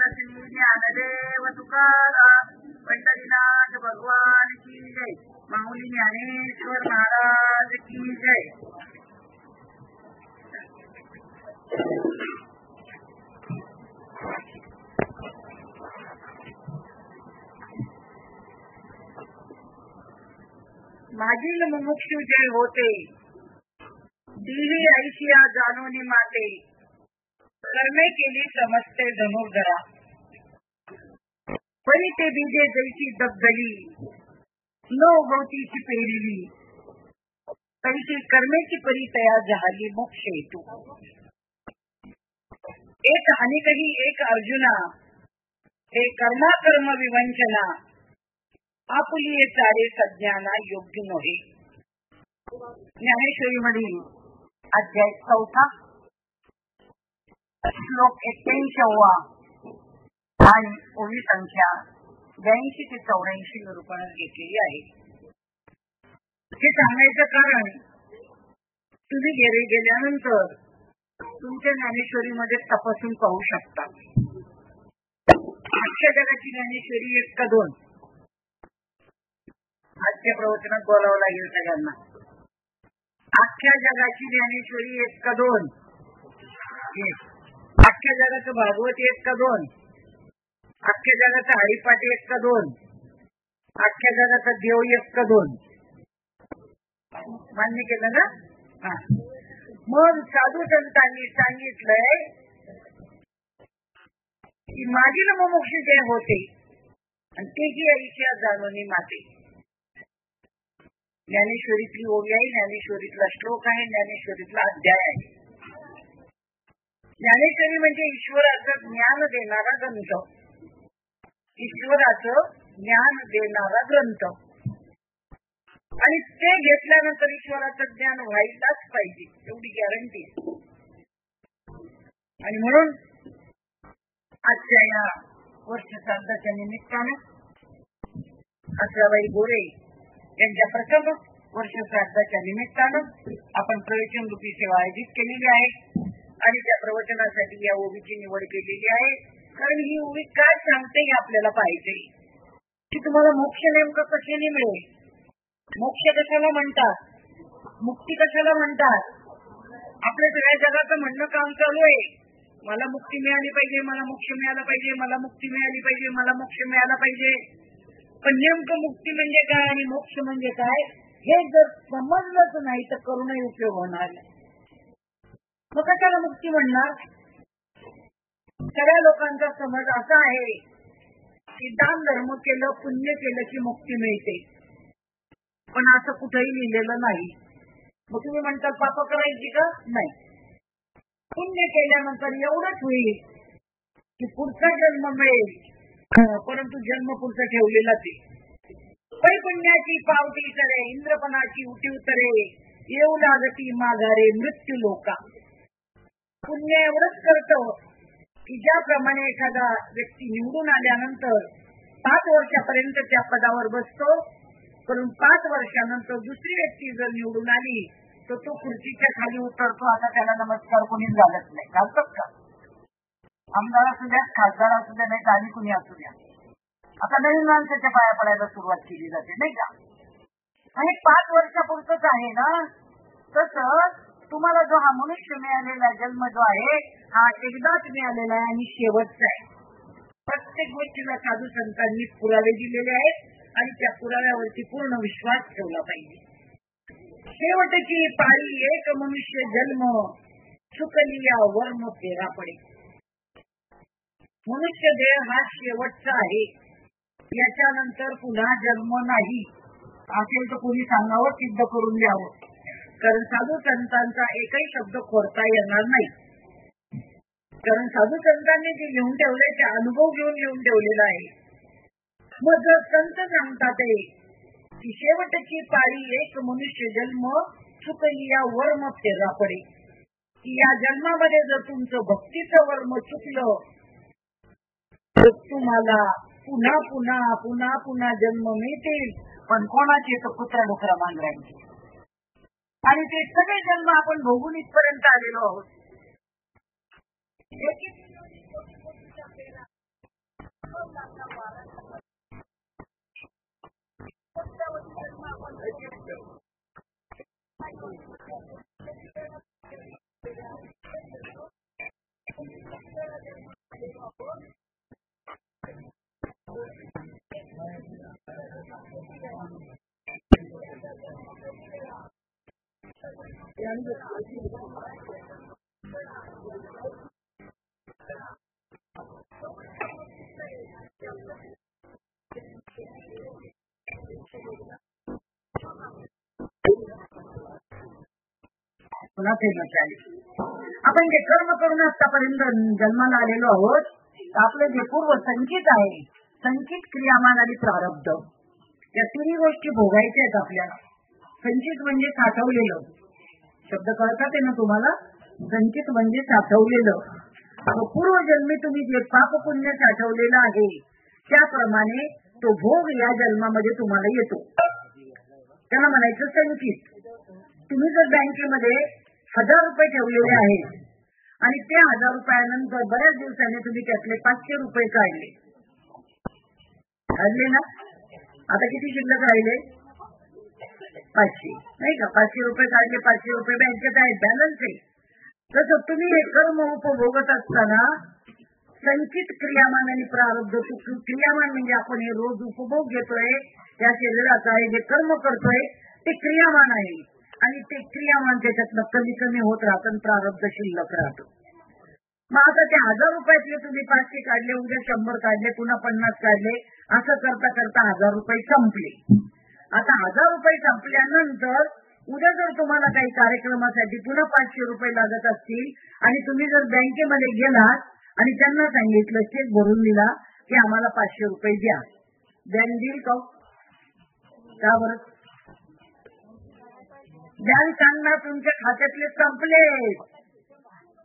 श्री ज्ञानदेव तुकाराम पंढरीनाथ भगवान की जय. माऊली ज्ञानेश्वर महाराज की जय. मागील मुमुक्षु जय होते, दिली ऐशिया जाणूनी माते, कर्मे केली समजते धनुर्धरा. परी ते बीजे जैसी दबदली, न उगवतीची पेरिली, तैसी कर्मेची परी तयार झाली मोक्ष हेतू. एक अनेकही एक अर्जुना, हे कर्मा कर्म विवंचना, आपुली सारे सज्ञाना योग्य नव्हे. ज्ञानेश्वरी मधील अध्याय 4 श्लोक 81 आणि ओवी संख्या 82 ते 84 निरूपणात घेतलेली आहे. हे सांगायचं कारण तुम्ही गेल्यानंतर तुमच्या ज्ञानेश्वरीमध्ये तपासून पाहू शकता. आजच्या जगाची ज्ञानेश्वरी 1 का 2. आजच्या प्रवचनात बोलावं लागेल सगळ्यांना. अख्ख्या जगाची ज्ञानेश्वरी 1 का 2. अख्ख्या जगाचं भागवत 1 का 2. अख्ख्या जगाचा हरिपाठ 1 का 2. अख्ख्या जगाचा देव 1 का 2. मान्य केलं ना? मग साधू संतांनी सांगितलंय की मागील मुमुक्षु जय होते आणि तेही ऐशिया जाणूनी माते. ज्ञानेश्वरीतली ओवी आहे, ज्ञानेश्वरीतला श्लोक आहे, ज्ञानेश्वरीतला अध्याय आहे. ज्ञानेश्वरी म्हणजे ईश्वराचं ज्ञान देणारा ग्रंथ. ईश्वराचं ज्ञान देणारा ग्रंथ. आणि ते घेतल्यानंतर ईश्वराचं ज्ञान व्हायलाच पाहिजे एवढी गॅरंटी. आणि म्हणून आजच्या या वर्षश्राद्धाच्या निमित्तानं अकराबाई गोरे यांच्या प्रथम वर्षश्राद्धाच्या निमित्तानं आपण प्रवचन रूपी सेवा आयोजित केलेली आहे. आणि त्या प्रवचनासाठी या ओवीची निवड केलेली आहे. कारण ही ओवी काय सांगते हे आपल्याला पाहिजे की तुम्हाला मोक्ष नेमकं कशाने मिळेल. मोक्ष कशाला म्हणतात, मुक्ती कशाला म्हणतात. आपल्या सगळ्या जगाचं म्हणणं काम चालू आहे, मला मुक्ती मिळाली पाहिजे, मला मोक्ष मिळाला पाहिजे, मला मुक्ती मिळाली पाहिजे, मला मोक्ष मिळाला पाहिजे. पण नेमकं मुक्ती म्हणजे काय आणि मोक्ष म्हणजे काय हे जर समजलंच नाही तर करूनही उपयोग होणार नाही. मग कशाला मुक्ती म्हणणार. सगळ्या लोकांचा समज असा आहे की दान धर्म केलं, पुण्य केलं की मुक्ती मिळते. पण असं कुठेही लिहिलेलं नाही. मग तुम्ही म्हणता पाप करायची का? नाही. पुण्य केल्यानंतर एवढंच होईल की पुढचा जन्म मिळेल, परंतु जन्म पुढचा ठेवलेलाच आहे. पै पुण्याची पावती करे, इंद्रपणाची उठी उतरे, येऊ लागती माघारे मृत्यू लोका. पुण्य एवढंच करतं की ज्याप्रमाणे एखादा व्यक्ती निवडून आल्यानंतर 5 वर्षापर्यंत त्या पदावर बसतो, परंतु 5 वर्षानंतर दुसरी व्यक्ती जर निवडून आली तर तो खुर्चीच्या खाली उतरतो. आता त्याला नमस्कार कोणीच घालत नाही. घालतात का? आमदार असू द्या, खासदार असू द्या, नाही आणि कुणी असू द्या, आता नवीन माणसाच्या पाया पडायला सुरुवात केली जाते नाही का. आणि 5 वर्षापुरतच आहे ना. तसं तुम्हाला जो हा मनुष्य मिळालेला जन्म जो आहे हा एकदाच मिळालेला आहे आणि शेवटचा आहे. प्रत्येक गोष्टीला साधू संतांनी पुरावे दिलेले आहेत आणि त्या पुराव्यावरती पूर्ण विश्वास ठेवला पाहिजे. शेवटची पाळी एक मनुष्य जन्म, सुकलिया वर्म फेरा पडे. मनुष्य देह हा शेवटचा आहे, याच्यानंतर पुन्हा जन्म नाही. असेल तर कोणी सांगावं, सिद्ध करून द्यावं. कारण साधू संतांचा एकही शब्द खोडता येणार नाही. कारण साधू संतांनी जे लिहून ठेवले ते अनुभव घेऊन लिहून ठेवलेला आहे. मग जर संत सांगतात की शेवटची पाळी एक मनुष्य जन्म, चुकलिया वर्म फेरा पडे, की या जन्मामध्ये जर तुमचं भक्तीचं वर्म चुकलं तर तुम्हाला पुन्हा पुन्हा पुन्हा पुन्हा जन्म मिळतील. पण कोणाचे तर कुत्रा डुकरा मांजरांचे. आणि ते सगळे जन्म आपण भोगून इथपर्यंत आलेलो आहोत. पुन्हा फेमस झाले. आपण जे कर्म करून आतापर्यंत जन्माला आलेलो आहोत, आपलं जे पूर्व संचित आहे, संचित, क्रियामान आणि प्रारब्ध, या तिन्ही गोष्टी भोगायच्या आहेत आपल्याला. संचित म्हणजे साठवलेलं, शब्द कळतात आहे ना तुम्हाला? संचित म्हणजे साठवलेलं. पूर्वजन्मी तुम्ही जे पाप पुण्य साठवलेलं आहे त्याप्रमाणे तो भोग या जन्मामध्ये तुम्हाला येतो. त्याला म्हणायचं संचित. तुम्ही जर बँकेमध्ये 1000 रुपये ठेवलेले आहेत आणि त्या 1000 रुपयानंतर बऱ्याच दिवसांनी तुम्ही त्यातले 500 रुपये काढले ना, आता किती शिल्लक राहिले? 500, नाही का? 500 रुपये काढले, 500 रुपये बँकेत आहेत, बॅलन्स आहे. तसं तुम्ही हे कर्म उपभोगत असताना संचित, क्रियामान आणि प्रारब्ध. क्रियामान म्हणजे आपण हे रोज उपभोग घेतोय त्या शरीराचा, हे जे कर्म करतोय ते क्रियामान आहे आणि ते क्रियामान त्याच्यातलं कमी कमी होत राहतं, प्रारब्ध शिल्लक राहतं. मग आता ते 1000 रुपयातले तुम्ही 500 काढले, उद्या 100 काढले, पुन्हा 50 काढले, असं करता करता 1000 रुपये संपले. आता 1000 रुपये संपल्यानंतर उद्या जर तुम्हाला काही कार्यक्रमासाठी पुन्हा 500 रुपये लागत असतील आणि तुम्ही जर बँकेमध्ये गेलात आणि त्यांना सांगितलं, चेक भरून दिला की आम्हाला 500 रुपये द्या, बँक देईल का? का बरं? बँक सांगणार तुमच्या खात्यातले संपले,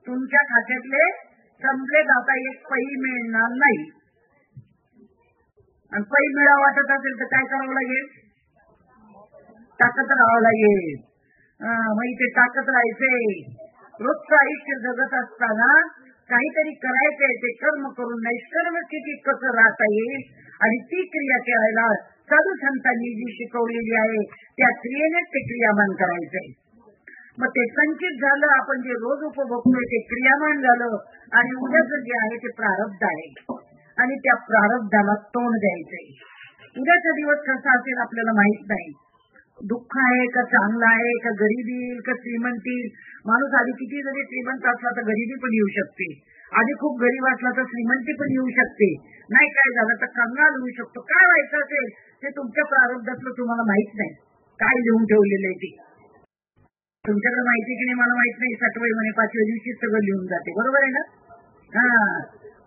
तुमच्या खात्यातले संपले, आता एक पैसे मिळणार नाही. आणि पैसे मिळावं वाटत असेल तर काय करावं लागेल? टाकत राहावं लागेल. मग इथे टाकत राहायचे. रोजचं आयुष्य जगत असताना काहीतरी करायचंय, ते कर्म करून नैष्कर्म स्थितीत कसं राहता येईल आणि ती क्रिया करायला साधू संतांनी जी शिकवलेली आहे त्या क्रियेनेच ते क्रियामान करायचंय. मग ते संचित झालं, आपण जे रोज उपभोगतोय ते क्रियामान झालं आणि उद्याचं जे आहे ते प्रारब्ध आहे आणि त्या प्रारब्धाला तोंड द्यायचंय. उद्याचा दिवस कसा असेल आपल्याला माहित नाही. दुःख आहे का चांगलं आहे का गरिबी येईल का श्रीमंती? माणूस आधी किती जरी श्रीमंत असला तर गरिबी पण येऊ शकते, आधी खूप गरीब असला तर श्रीमंती पण येऊ शकते, नाही काय झालं तर कंगाल होऊ शकतो. काय व्हायचं असेल ते तुमच्या प्रारब्धातलं तुम्हाला माहित नाही. काय लिहून ठेवलेलं आहे ते तुमच्याकडे माहिती की नाही मला माहित नाही. सटवाई म्हणे 5व्या दिवशी सगळं लिहून जाते, बरोबर आहे ना?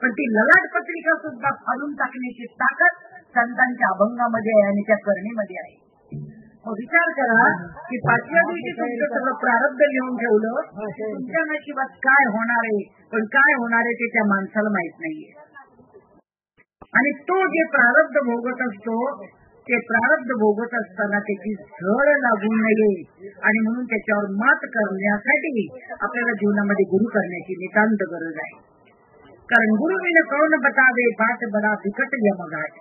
पण ती ललाट पत्रिका सुद्धा फाडून टाकण्याची ताकद संतांच्या अभंगामध्ये आहे आणि त्या करणीमध्ये आहे. विचार करा की 5व्या दिवशी तुमचं सगळं प्रारब्ध लिहून ठेवलं, तुमच्या नशिबात काय होणार आहे, पण काय होणार आहे ते त्या माणसाला माहित नाहीये. आणि तो जे प्रारब्ध भोगत असतो ते प्रारब्ध भोगत असताना त्याची झळ लागू नये आणि म्हणून त्याच्यावर मात करण्यासाठी आपल्याला जीवनामध्ये गुरु करण्याची नितांत गरज आहे. कारण गुरुविने कौन बतावे बात बडा बिकट यमघाट.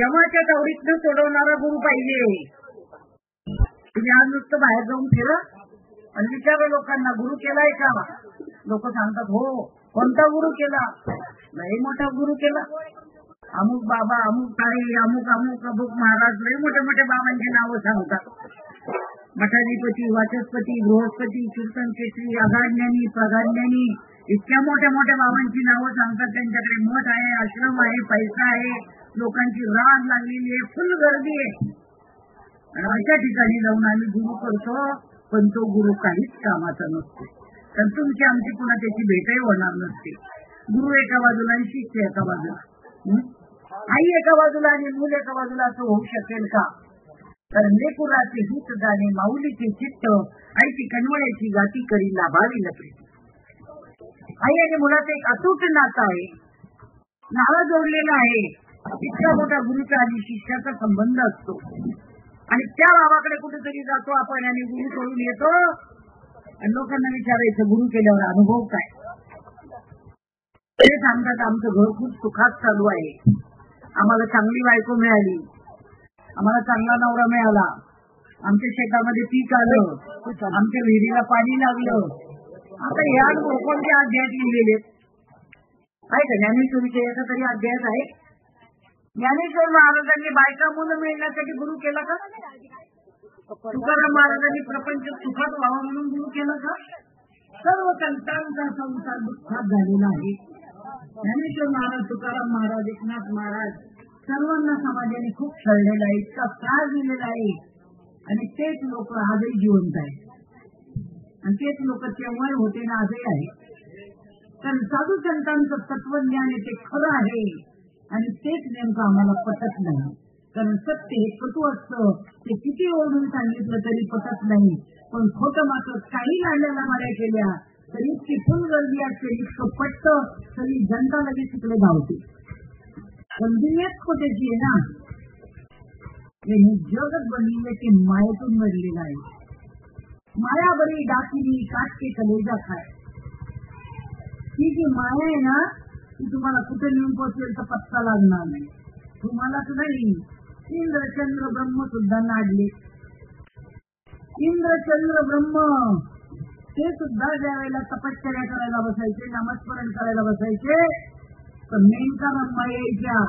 यमाच्या तावडीतनं सोडवणारा गुरु पाहिजे. तुम्ही आज नुसतं बाहेर जाऊन फिरा आणि विचारा लोकांना गुरु केलाय का? लोक सांगतात हो. कोणता गुरु केला? लय मोठा गुरु केला, अमुक बाबा, अमुक ताई, अमुक अमुक अमुक महाराज. लय मोठ्या मोठ्या बाबांची नावं सांगतात. मठाधिपती, वाचस्पती, बृहस्पती, कीर्तन केसरी, अगाज्ञानी, प्रगाज्ञानी, इतक्या मोठ्या मोठ्या बाबांची नावं सांगतात. त्यांच्याकडे मठ आहे, आश्रम आहे, पैसा आहे, लोकांची राग लागलेली आहे, फुल गर्दी आहे. आणि अशा ठिकाणी जाऊन आम्ही गुरु करतो, पण तो गुरु काहीच कामाचा नसतो. तर तुमची आमची पुन्हा त्याची भेटही होणार नसते. गुरु एका बाजूला आणि शिष्य एका बाजूला, आई एका बाजूला आणि मूल एका बाजूला, असं होऊ शकेल का? तर लेकुराचे हित जाणे माऊलीचे चित्त, आईची कणवळ्याची गाती करी लाभावी नसते. आई आणि मुलाचं एक अतूट नातं आहे, नाळं जोडलेलं आहे. इतका मोठा गुरुचा आणि शिष्याचा संबंध असतो. आणि त्या बाबाकडे कुठेतरी जातो आपण आणि गुरु करून येतो आणि लोकांना विचारायचं गुरु केल्यावर अनुभव काय? ते सांगतात आमचं घर खूप सुखात चालू आहे, आम्हाला चांगली बायको मिळाली, आम्हाला चांगला नवरा मिळाला, आमच्या शेतामध्ये पीक आलं, आमच्या विहिरीला पाणी लागलं. आता या कोणत्या अध्यायात लिहिलेले आहे का? ज्ञानेश्वरीचे याचा तरी अध्यायात आहे. ज्ञानेश्वर महाराजांनी बायका मुलं मिळण्यासाठी गुरु केला का? तुकाराम महाराजांनी प्रपंच सुखात व्हावा म्हणून गुरु केलं का? सर्व संतांचा संसार दुःखात झालेला आहे. ज्ञानेश्वर महाराज, तुकाराम महाराज, एकनाथ महाराज सर्वांना समाजाने खूप छळलेला आहे, इतका त्रास दिलेला आहे. आणि तेच लोक आजही जिवंत आहेत आणि तेच लोक तेव्हाही होते ना आजही आहे. कारण साधू संतांचं तत्वज्ञान ते खरं आहे आणि तेच नेमकं आम्हाला पटत नाही. कारण सत्य हे कटू असतं, ते किती ओढून सांगितलं तरी पटत नाही. पण खोटं मात्र काही नाण्याला माऱ्या केल्या तरी इतकी फुल गर्दी असते, इतकं पटतं तरी जनता लगेच तिकडे धावते. पण दुनियाच खोट्याची आहे ना. हे जगच बनलेलं ते मायेतून घडलेलं आहे. माया बरी डाकिनी काटके कलेजा खाय. ही जी माया आहे ना ती तुम्हाला कुठे नेऊन पोहोचेल तर पत्ता लागणार नाही. तुम्हालाच नाही, इंद्र चंद्र ब्रह्म सुद्धा नाडले. इंद्र चंद्र ब्रह्म ते सुद्धा ज्यावेळेला तपश्चर्या करायला बसायचे, नामस्मरण करायला बसायचे, तर मेनका ब्रह्मा यायच्या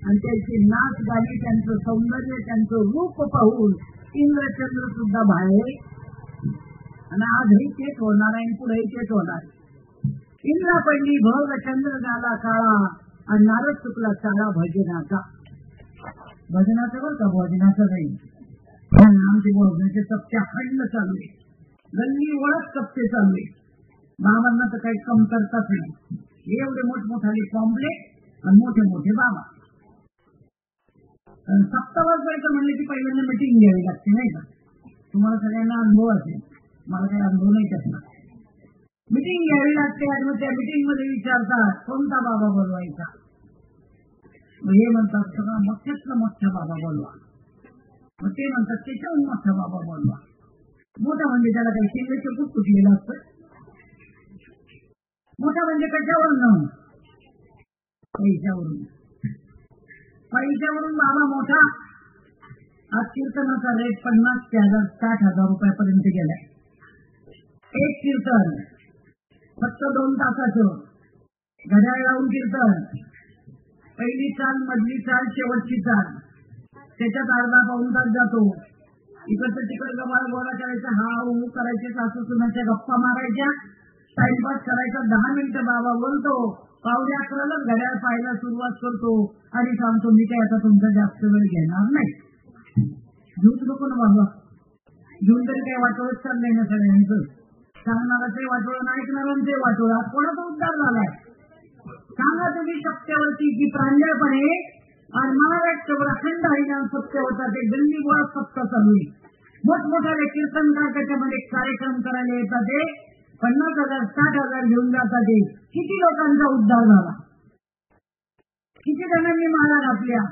आणि त्याचे नाच गाणे, त्यांचं सौंदर्य, त्यांचं रूप पाहून इंद्रचंद्र सुद्धा बाहेर. आणि आजही तेच होणार आहे, पुढेही तेच होणार. इंद्रा पडली भोग, चंद्र झाला काळा आणि नारद चुकला सारा भजनाचा. भजनाचं बरं का, भोजनाचं नाही. आमचे भोजनाचे सप्ते अखंड चालू आहे, गल्ली ओळख सप्ते चालू आहे. बाबांना तर काही कमतरताच नाही. एवढे मोठमोठाले कॉम्प्लेक्स आणि मोठे मोठे बाबा. सप्तावापर्यंत म्हणले की पहिल्यांदा मिटिंग घ्यावी लागते नाही का. तुम्हाला सगळ्यांना अनुभव असेल, मला काही अनुभव नाही त्यातला. मिटिंग घ्यावी लागते आणि मग त्या मिटिंग मध्ये विचारतात कोणता बाबा बोलवायचा. हे म्हणतात सगळा मोठ्यातला मोठा बाबा बोलवा. मग ते म्हणतात त्याच्याहून मोठा बाबा बोलवा. मोठा म्हणजे त्याला काही शेंगेचं खूप तुटलेलं असतं. मोठा म्हणजे कशावरून? पैशावरून. पैशावरून बाबा मोठा. आज कीर्तनाचा रेट 50,000 ते 60,000 रुपयापर्यंत गेलाय. एक कीर्तन फक्त 2 तासाचं, घड्याळ लावून कीर्तन. पहिली चाल, मधली चाल, शेवटची चाल, त्याच्यात अर्धा पाऊण तास जातो. इकडचं तिकडं गबाळ गोळा करायचा, हा ऊ करायचे, सासू सुनाच्या गप्पा मारायच्या, टाइमपास करायचा. 10 मिनिटं बाबा बोलतो, 11:15 घड्याळ पाहायला सुरुवात करतो आणि सांगतो मी काय आता तुमचा जास्त वेळ घेणार नाही. घेऊच नको ना बाबा, घेऊन तरी काही वाटोळच चाललंय ना सगळ्यांचं. सांगणाराचे वाटोळ, ऐकणारांचे वाटोळ. आज कोणाचा उद्धार झालाय सांगा तुम्ही सत्यावरती की प्रांजळपणे. आणि महाराष्ट्रभर अखंड हरिनाम सत्य होता, ते गल्ली गोळा सत्ता चालू आहे. मोठमोठाले कीर्तनकार त्याच्यामध्ये कार्यक्रम करायला येतात, ते 50,000 60,000 घेऊन जातात. ते किती लोकांचा उद्धार झाला, किती जणांनी माळा घातल्या,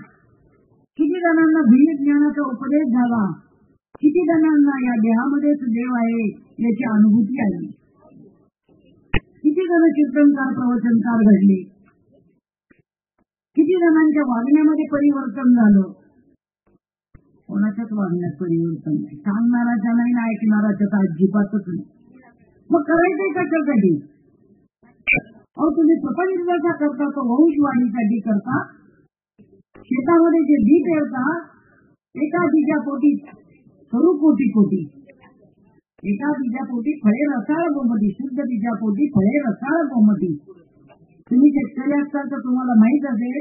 किती जणांना भिन्न ज्ञानाचा उपदेश झाला, किती जणांना या देहामध्येच देव आहे याची अनुभूती आली, किती जण कीर्तनकार प्रवचनकार घडले, किती जणांच्या वागण्यामध्ये परिवर्तन झालं. कोणाच्याच वागण्यात परिवर्तन नाही. सांगणाराच्या नाही ना ऐकणाराच्या तर अजिबातच नाही. मग करायचंय कशासाठी? अहो तुम्ही प्रपंच करता तो वंशवाढीसाठी करता. शेतामध्ये जे बी पेरता एका बीजापोटी करू कोटी कोटी, एका बीजापोटी फळे रसाळ गोमती, शुद्ध बीजापोटी फळे रसाळ गोमती. तुम्ही शेतकरी असताल तर तुम्हाला माहित असेल,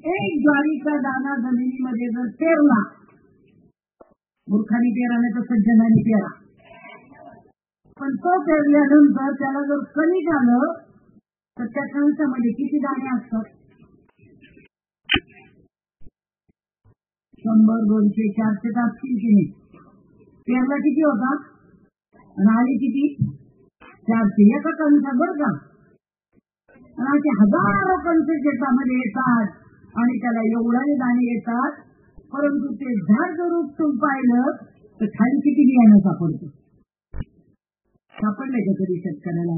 एक ज्वारीचा दाना जमिनीमध्ये जर पेरला, मूर्खाने पेरा नाही तर सज्जनाने पेरा, पण तो पेरल्यानंतर त्याला जर कणिक आलं तर त्या कणसामध्ये किती दाणे असतात? 100, 200, 400 असतील की नाही. पेरला किती होता आणि आले किती? 400 एका कणसा बरं का. आणि असे हजारो कणस शेतामध्ये येतात आणि त्याला एवढे दाणे येतात, परंतु ते झाड जर उपटून पाहिलं तर खाली किती बियाणं सापडतं? सापडले का कधी शेतकऱ्याला?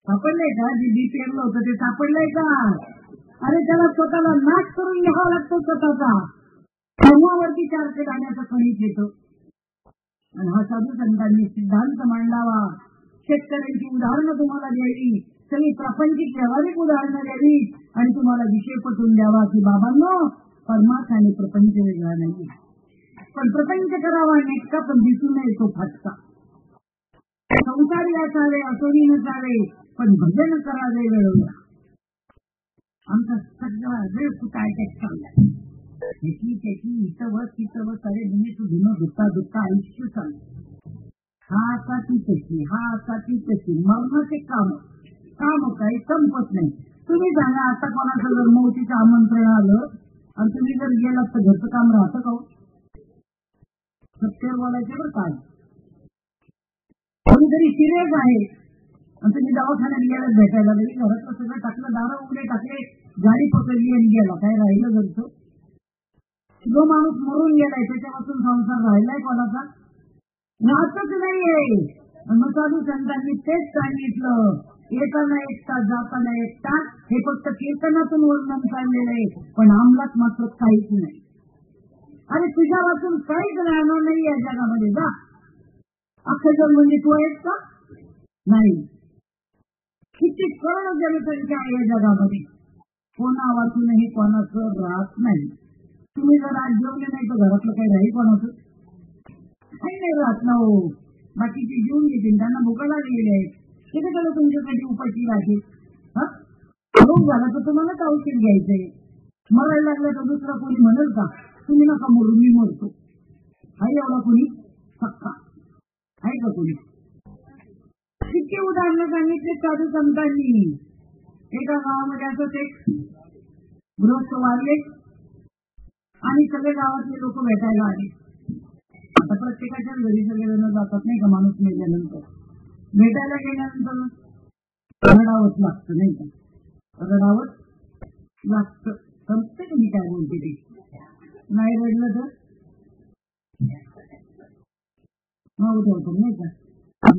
सापडलंय का? जे बी पेरलं होतं ते सापडलंय का? अरे त्याला स्वतःला नाश करून घ्यावा लागतो स्वतःचा, तेव्हावरती 400 दाण्याचं कणीक येतं. आणि हा साधू संतांनी सिद्धांत मांडावा, शेतकऱ्यांची उदाहरणं तुम्हाला द्यावी, सगळी प्रापंचिक व्यावहारिक उदाहरणं द्यावी आणि तुम्हाला विषय पटवून द्यावा की बाबांनो परमार्थाने प्रपंच वेगळा नाही. पण प्रपंच करावा नेटका पण दिसून येतो फटका. संसारी असावे असोनी नसावे पण भजन करावे वेळोवेळा. आमचा सगळा वेळ कुटायच्यात चाललाय. त्याची इथं व तिथं व सारे जुने तू धुणं धुता धुता आयुष्य चाललं. हा असा ती तशी, हा असा ती तशी, मरणाचे काम काही संपत नाही. तुम्ही सांगा आता कोणाचं जर मौतीचं आमंत्रण आलं आणि तुम्ही जर गेलात तर घरचं काम राहतं का? सत्य बोलायचं बरं काय. कोणीतरी सिरियस आहे आणि तुम्ही दवाखान्यात गेलात भेटायला, तरी घरात सगळं टाकलं, दारं उघडे टाकले, गाडी पकडली आणि गेला, काय राहिलं घरचं? जो माणूस मरून गेलाय त्याच्यापासून संसार राहिलाय कोणाचा? राहतच नाहीये. मग साधू संतांनी तेच सांगितलं, येताना एकटा जाताना एकटा. हे फक्त कीर्तनातून वर्णन चाललेलं आहे, पण अंमलात मात्र काहीच नाही. आणि तुझ्यापासून काहीच राहणार नाही या जगामध्ये. जा अख्खं जग म्हणजे तू आहेस का? नाही. किती करोड जनसंख्या आहे या जगामध्ये, कोणा वाचूनही कोणाचं राहत नाही. तुम्ही जर आज जेवले नाही तर घरातलं काही राहील कोणाचं? काही नाही राहत ना हो. बाकीचे जेवून घेतील, त्यांना भुका लागलेली आहे. किती त्याला तुमच्यासाठी उपाशी राहतील. रोग झाला तर तुम्हालाच औषध घ्यायचंय. मरायला लागलं तर दुसरा कोणी म्हणेल का तुम्ही नका मरू मी मरतो? आहे एवढा कोणी सक्का? आहे का कोणी? किती उदाहरणं सांगितले साधू संतांनी. एका गावामध्ये असंच एक गृहस्थ वारले आणि सगळे गावातले लोक भेटायला आले. आता प्रत्येकाच्या घरी सगळेजण जातात नाही का, माणूस मेल्यानंतर. भेटायला गेल्यानंतर रडावंच लागतं नाही का? रडावंच लागतं. समजते का मी काय बोलते ते? नाही रडलं तर नाव ठेवतात नाही का?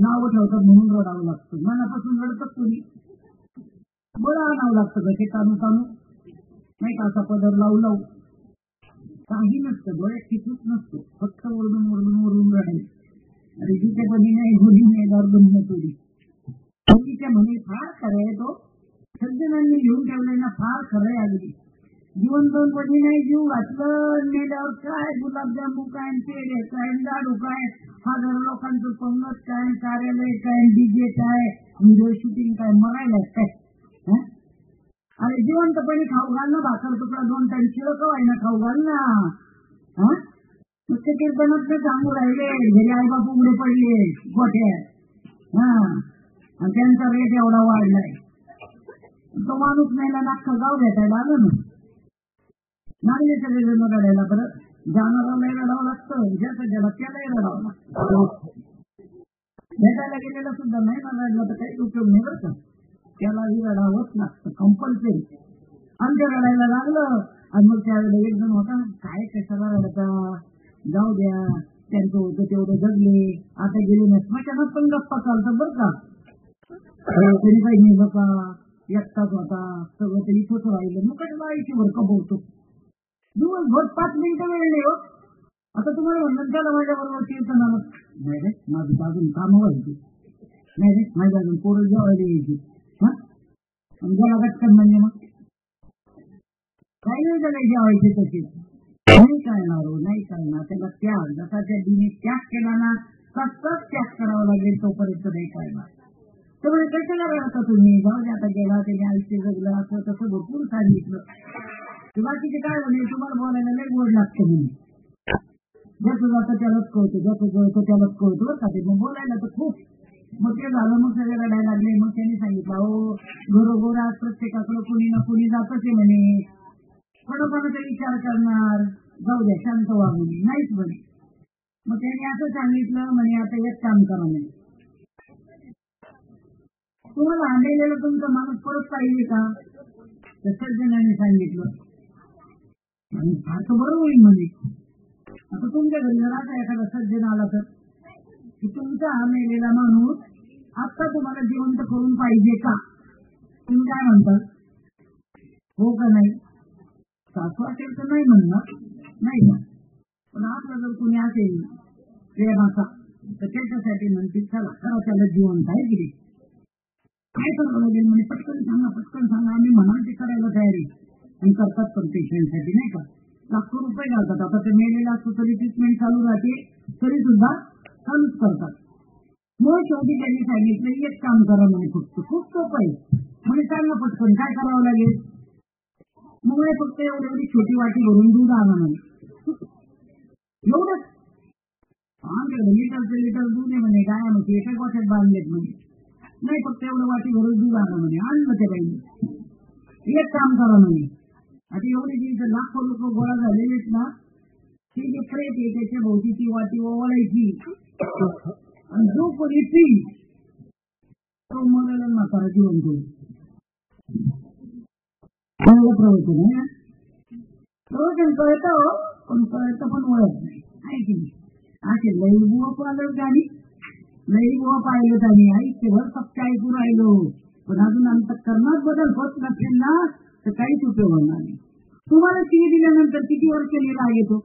नाव ठेवतात म्हणून रडावं लागतं. मनापासून रडतात तुम्ही, बरं आणावं लागतं का ते तानू तानू नाही का? असा पदर लावू लावू काही नसतं, डोळ्यात कितीच नसतो, फक्त ओरडून ओरडून ओरडून रडायचं. अरे जिथे बनी नाही होली नाही गार्डन चोरी. होलीच्या म्हणे फार खरं आहे. तो सज्जनांनी घेऊन ठेवलंय ना, फार खरं आहे. अगदी जीवन दोन बनी नाही, जीव घातलं मेल्यावर काय गुलाबजामू काय, पेढे काय, लाडू काय, 1000 लोकांचं पंगत काय, कार्यालय काय, डीजे काय, व्हिडिओ शूटिंग काय, मरायला काय. अरे जिवंतपणे खाऊ घाल ना, भाकर तुकडा 2 टाइम शिळक व्हायना खाऊ घाल ना. नुसते कीर्तनात सांगू राहिले, घरी आई बाप उघडे पडले गोठ्यात. त्यांचा रेट एवढा वाढलाय. तो माणूस मेला ना, अख्खं गाव भेटायला आलं ना. लागले सगळे जण रडायला. बरं जाणाराला रडावं लागतं, ज्याचं ज्याला त्यालाही रडावं लागतं. भेटायला गेलेला सुद्धा नाही ना रडलं तर काही उपयोग नाही बरं का. त्यालाही रडावंच लागतं कंपल्सरी. आमच्या रडायला लागलं आणि मग त्यावेळेला एक जण होता, काय कशाला रडता, जाऊ द्या, त्यांचं होतं तेवढं जगले, आता गेले नाही. स्मशानात पण गप्पा चालतात बरं का. तरी काही नाही बघा, एकटाच होता, सगळं तरी इथंच राहिलं. मग काय आयुष्यभर कमवतो, दिवसभर 5 मिनिटं वेळ नाही हो. आता तुम्हाला म्हणलं त्याला माझ्या बरोबर कीर्तनाला, नाही रे माझं अजून काम व्हायची, नाही रे माझ्या अजून पोरं जेवायला यायची. गेला गटकन म्हणजे मग काही नाही त्याला जेवायचे तसे नाही कळणार हो, नाही कळणार. त्याला त्याग जसा त्या दिनी त्याग केला ना, तसाच त्याग करावा लागेल, तोपर्यंत नाही कळणार. त्यामुळे कशाला राहता तुम्ही? जाऊ द्या, आता गेला त्याने आयुष्य जगलं, असं तसं भरपूर सांगितलं. बाकीचे काय म्हणे, तुम्हाला बोलायला लय गोड लागतं म्हणून. ज्याचं जातं त्यालाच कळतं, ज्याचं जळतं त्यालाच कळतं बरं का ते. मग बोलायला तर खूप. मग ते झालं, मग सगळे रडायला लागले. मग त्यांनी सांगितलं, अहो घरोघर आज प्रत्येकाकडे कोणी ना कोणी जातच आहे म्हणे, थोडंफार विचार करणार, जाऊ द्या शांत व्हा म्हणे. नाहीच म्हणे. मग त्यांनी असं सांगितलं म्हणे, आता एक काम करा म्हणे, तुम्हाला आणलेलं तुमचा माणूस परत पाहिजे का? तर सज्जनाने सांगितलं आणि फारसं बरं होईल म्हणे. आता तुमच्या घरी जर असा एखादा सज्जन आला तर तुमचा हा मेलेला माणूस आता तुम्हाला जिवंत करून पाहिजे का? तुम्ही काय म्हणता? हो का नाही? सासू असेल तर नाही म्हणणार नाही का, पण आपला जर कोणी असेल प्रेमाचा तर त्याच्यासाठी म्हणते चला खरं त्याला जिवंत आहे की काय करावं लागेल म्हणे, पटकन सांगा आम्ही म्हणाल ते करायला तयारी. आणि करतात पण पेशंटसाठी नाही का. लाखो रुपये घालतात. आता ते मेलेला असतो तरी ट्रीटमेंट चालू राहते, तरी सुद्धा चालूच करतात. मग शेवटी त्यांनी सांगितलं एक काम करा म्हणे, फक्त खूप सोपं आहे म्हणजे चांगलं पटकन काय करावं लागेल. मग फक्त एवढी छोटी वाटी भरून दूध आणा म्हणे, एवढंच. आमच्याकडे लिटर दूध आहे म्हणे, काय म्हणते एका गोठ्यात बांधलेत म्हणे. नाही फक्त एवढं वाटी भरून दूध आणा म्हणे. आणलं ते बाईने. एक काम करा म्हणे, आता एवढी जी लाखो लोक गोळा झालेले आहेत ना, ती जी प्रेत आहे त्याच्या भोवती ती वाटी ओवाळायची आणि जो कोणी पी तो मनाला म्हातारा जीवन घेईल. प्रवचन आहे ना, प्रवचन कळतं पण कळतं पण ओळख नाही आहे की नाही. असे लईबुवा पाहिलं गाणी, लईबुवा पाहिलं आणि आयुष्यभर फक्त ऐकून राहिलो पण अजून आमचा कर्मात बदल होत नसेल ना तर काहीच उपयोग होणार नाही. तुम्हाला टी दिल्यानंतर किती वर्ष राग येतो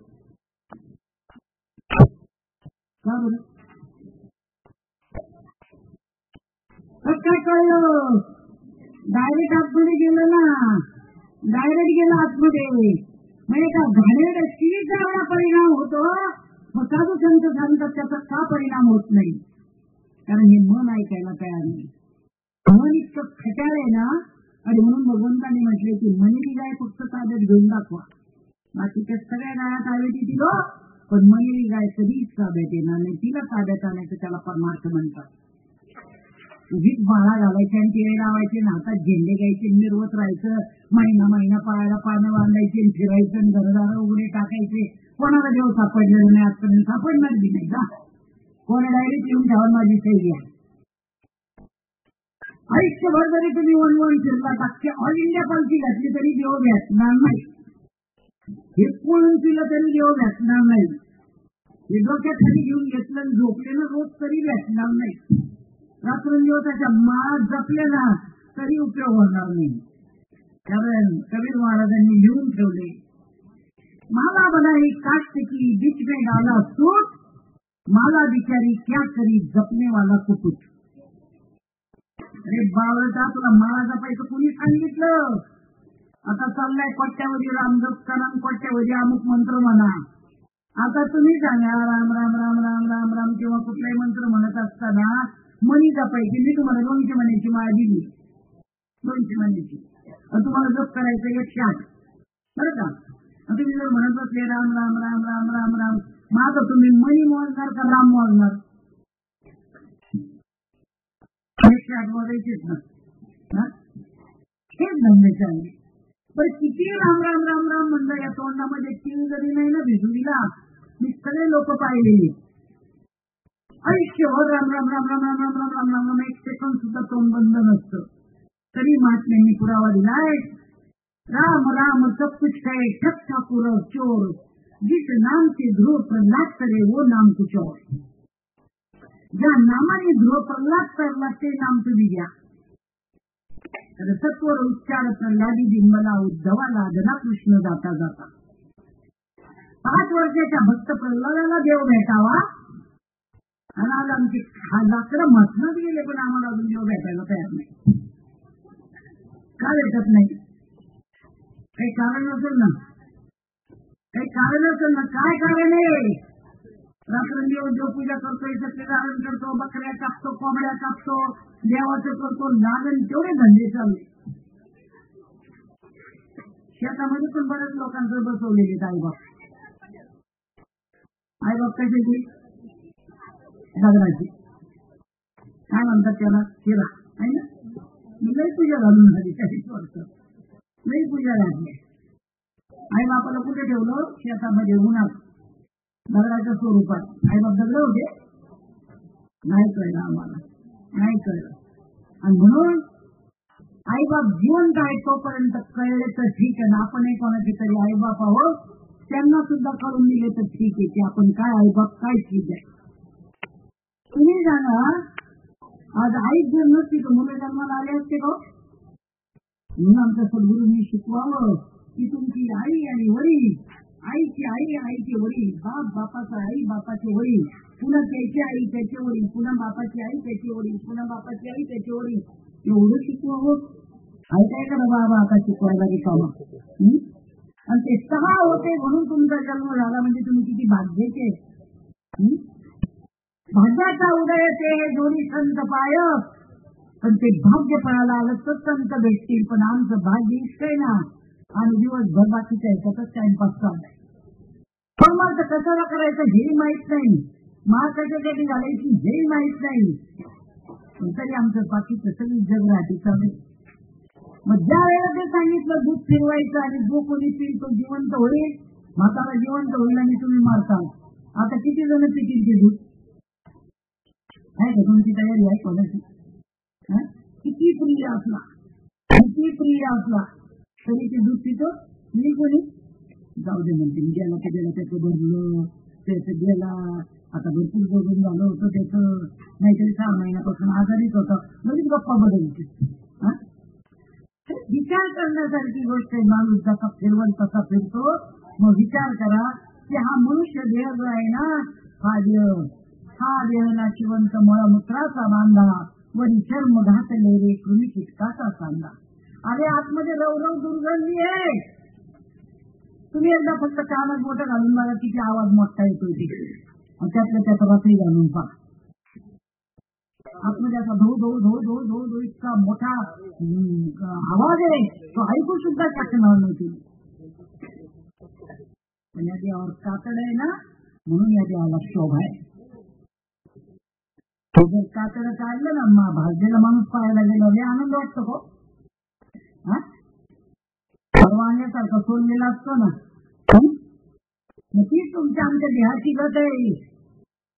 का बरं? काय कळलं? डायरेक्ट आतमध्ये गेलं ना, डायरेक्ट गेलं आतमध्ये. म्हणजे का घाणेरड्या टीव्हीचा एवढा परिणाम होतो, मग साधू संत सांगतात त्याचा का परिणाम होत नाही? कारण हे मन ऐकायला तयार नाही. मन इतकं खट्याळ आहे ना, आणि म्हणून भगवंताने म्हटले की मनीची गाय फक्त ताब्यात घेऊन दाखवा, बाकीच्या सगळ्या गाया ताब्यात येतील पण मनीची गाय कधीच ताब्यात येणार नाही. तिला ताब्यात आणायचं त्याला परमार्थ म्हणतात. उगीच माळा घालायचे आणि तिळे लावायचे, हातात झेंडे घ्यायचे, मिरवत राहायचं, महिना महिना पायाला पानं बांधायचे, फिरायचं आणि घरदार उघडे टाकायचे. कोणाला देव सापडलेलं नाही आजपर्यंत, सापडणार बी नाही का? कोणा डायरेक्ट येऊन ठेवा माझी सही घ्या. आयुष्यभर जरी तुम्ही वन फिरला अख्ख्या ऑल इंडिया पालखी घातली तरी देव भेटणार नाही. हे कोण तिला तरी देव भेटणार नाही. हे डोक्याखाली घेऊन घेतलं झोपलेलं रोज तरी भेटणार नाही. रात्रंदिवसाच्या माळा जपल्या ना तरी उपयोग होणार नाही. कारण कबीर महाराजांनी लिहून ठेवले, माला बनाई काष्ट की बीच में डाला सूट, माला बिचारी क्या करी जपने वाला कुकुट. अरे बावळटा, तुला माळा जपायचं कोणी सांगितलं? आता चाललाय कोट्यावधी रामजप करा, कोट्यावधी अमुक मंत्र म्हणा. आता तुम्ही सांगा राम राम राम राम राम राम किंवा कुठलाही मंत्र म्हणत असताना मनी जपायची. मी तुम्हाला 200 मनीची माळा दिली, 200 मनीची, तुम्हाला जप करायचं 108 बरं का. तुम्ही जर म्हणत असले राम राम राम राम राम राम, मग तुम्ही मनी मोजणार का राम मोजणार? 108 मोजायचेच ना, हेच धंदे चालले. पण किती राम राम राम राम म्हणलं, या तोंडामध्ये तीन जरी नाही ना भिजू दिला. मी सगळे लोक पाहिलेले आयुष्यभर राम राम राम राम राम राम राम राम राम राम, 1 सेकंद सुद्धा तोंड बंद नसतं. तरी महात्म्यांनी पुरावा दिलाय, राम राम सब कुछ है ठक ठाकुर चोर, जिस नाम से ध्रुव प्रहलाद करे वो नाम कुछ और. ज्या नामाने ध्रुव प्रहलाद करला ते नाम तुम्ही घ्या. सत्वर उच्चार प्रल्हादी बिंबला उद्धवाला धना कृष्ण जाता जाता. 5 वर्षाच्या भक्त प्रल्हादाला देव भेटावा आणि आज आमची लाकडं मसनत गेले पण आम्हाला अजून देव भेटायला तयार नाही. का भेटत नाही? काही कारण असेल ना, काही कारण असेल ना. काय कारण आहे? रात्रंदिवस देवपूजा करतो, सत्यनारायण करतो, बकऱ्या कापतो, कोंबड्या कापतो, देवाचं करतो, लागण तेवढे धंदे चालले. शेतामध्ये पण बऱ्याच लोकांचं बसवलेले आईबाप. आईबाप कशाची? दगडाची. काय म्हणतात त्याला? शिरा आहे ना. मी लई पूजा घालून झाली 40 वर्ष, लई पूजा घातली. आई बापाला कुठे ठेवलं? शेतामध्ये उन्हात दगडाच्या स्वरूपात. आई बाप दगड होते? नाही कळलं आम्हाला, नाही कळलं. आणि म्हणून आई बाप जिवंत आहे तोपर्यंत कळले तर ठीक आहे ना. आपण कोणाचे तरी आई बाप आहोत, त्यांना सुद्धा कळून दिले तर ठीक आहे की आपण काय आई बाप काय ठीक आहे. तुम्ही सांगा, आज आईच जर नसती तर मुलं जन्माला आले असते का? म्हणून आमच्या सद्गुरूंनी शिकवावं की तुमची आई आणि वडील, आईची आई आईचे वडील, बाप बापाचा आई बापाचे वडील, पुन्हा त्याची आई त्याचे वडील, पुन्हा बापाची आई त्याचे वडील, पुन्हा बापाची आई त्याचे वडील, एवढं शिकवावं. ऐकाय का बाबा आता शिकवायला रिकामा? आणि ते 6 होते म्हणून तुमचा जन्म झाला म्हणजे तुम्ही किती भाग्याचे. भाग्याचा उदय ते हे दोन्ही संत पाय, पण ते भाग्य पणाला आलं तर संत भेटतील. पण आमचं भाग्य इतकंय ना, आणि दिवसभर बाकीच्या ह्याच्यातच टाइमपास चाललाय. पण मग कशाला करायचं हेही माहित नाही, महाराष्ट्राच्या कधी घालायची हेही माहित नाही, पण तरी आमचं बाकीचं सगळी जग राहते चालू. मग ज्या वेळेला ते सांगितलं दूध फिरवायचं आणि जो कोणी पिल तो जिवंत होईल, म्हातारा जिवंत होईल आणि तुम्ही मारता. आता किती जण पितील ते दूध? आहे का तुमची तयारी आहे कोणाची? किती प्रिय असला तरी ते दूध पितो मी कोणी जाऊ दे म्हणते. गेला तर गेला, त्याचं भरलं, त्याचं गेला. आता भरपूर बघून झालं होतं त्याचं, नाहीतरी 6 महिन्यापासून आजारीच होता, लगेच गप्पा बदलते. विचार करण्यासारखी गोष्ट आहे. माणूस जसा फिरवल तसा फिरतो. मग विचार करा की हा मनुष्य देह जो आहे ना, हा देह नाशिवंत मळमूत्राचा बांधा, वरी चर्म घातले रे कृमी कीटकाचा सांधा. अरे आतमध्ये रवरव दुर्गंधी आहे. तुम्ही एकदा फक्त कानात मोठं घालून मला किती आवाज मोठा येतोय ते, त्यातल्या त्यात रात्री घालून पहा. आतमध्ये असा धो धो धो धो धो धो इतका मोठा आवाज आहे, तो ऐकू सुद्धा शकणार नव्हती. पण या देवावर कातड आहे ना, म्हणून या देवाला शोभा आहे. तो जर कातड काढलं ना, भाजलेला माणूस पाहायला गेला लय आनंद वाटतो हो. परवान्यासारखं सोडलेला असतो ना, तीच तुमच्या आमच्या देहाची गत आहे.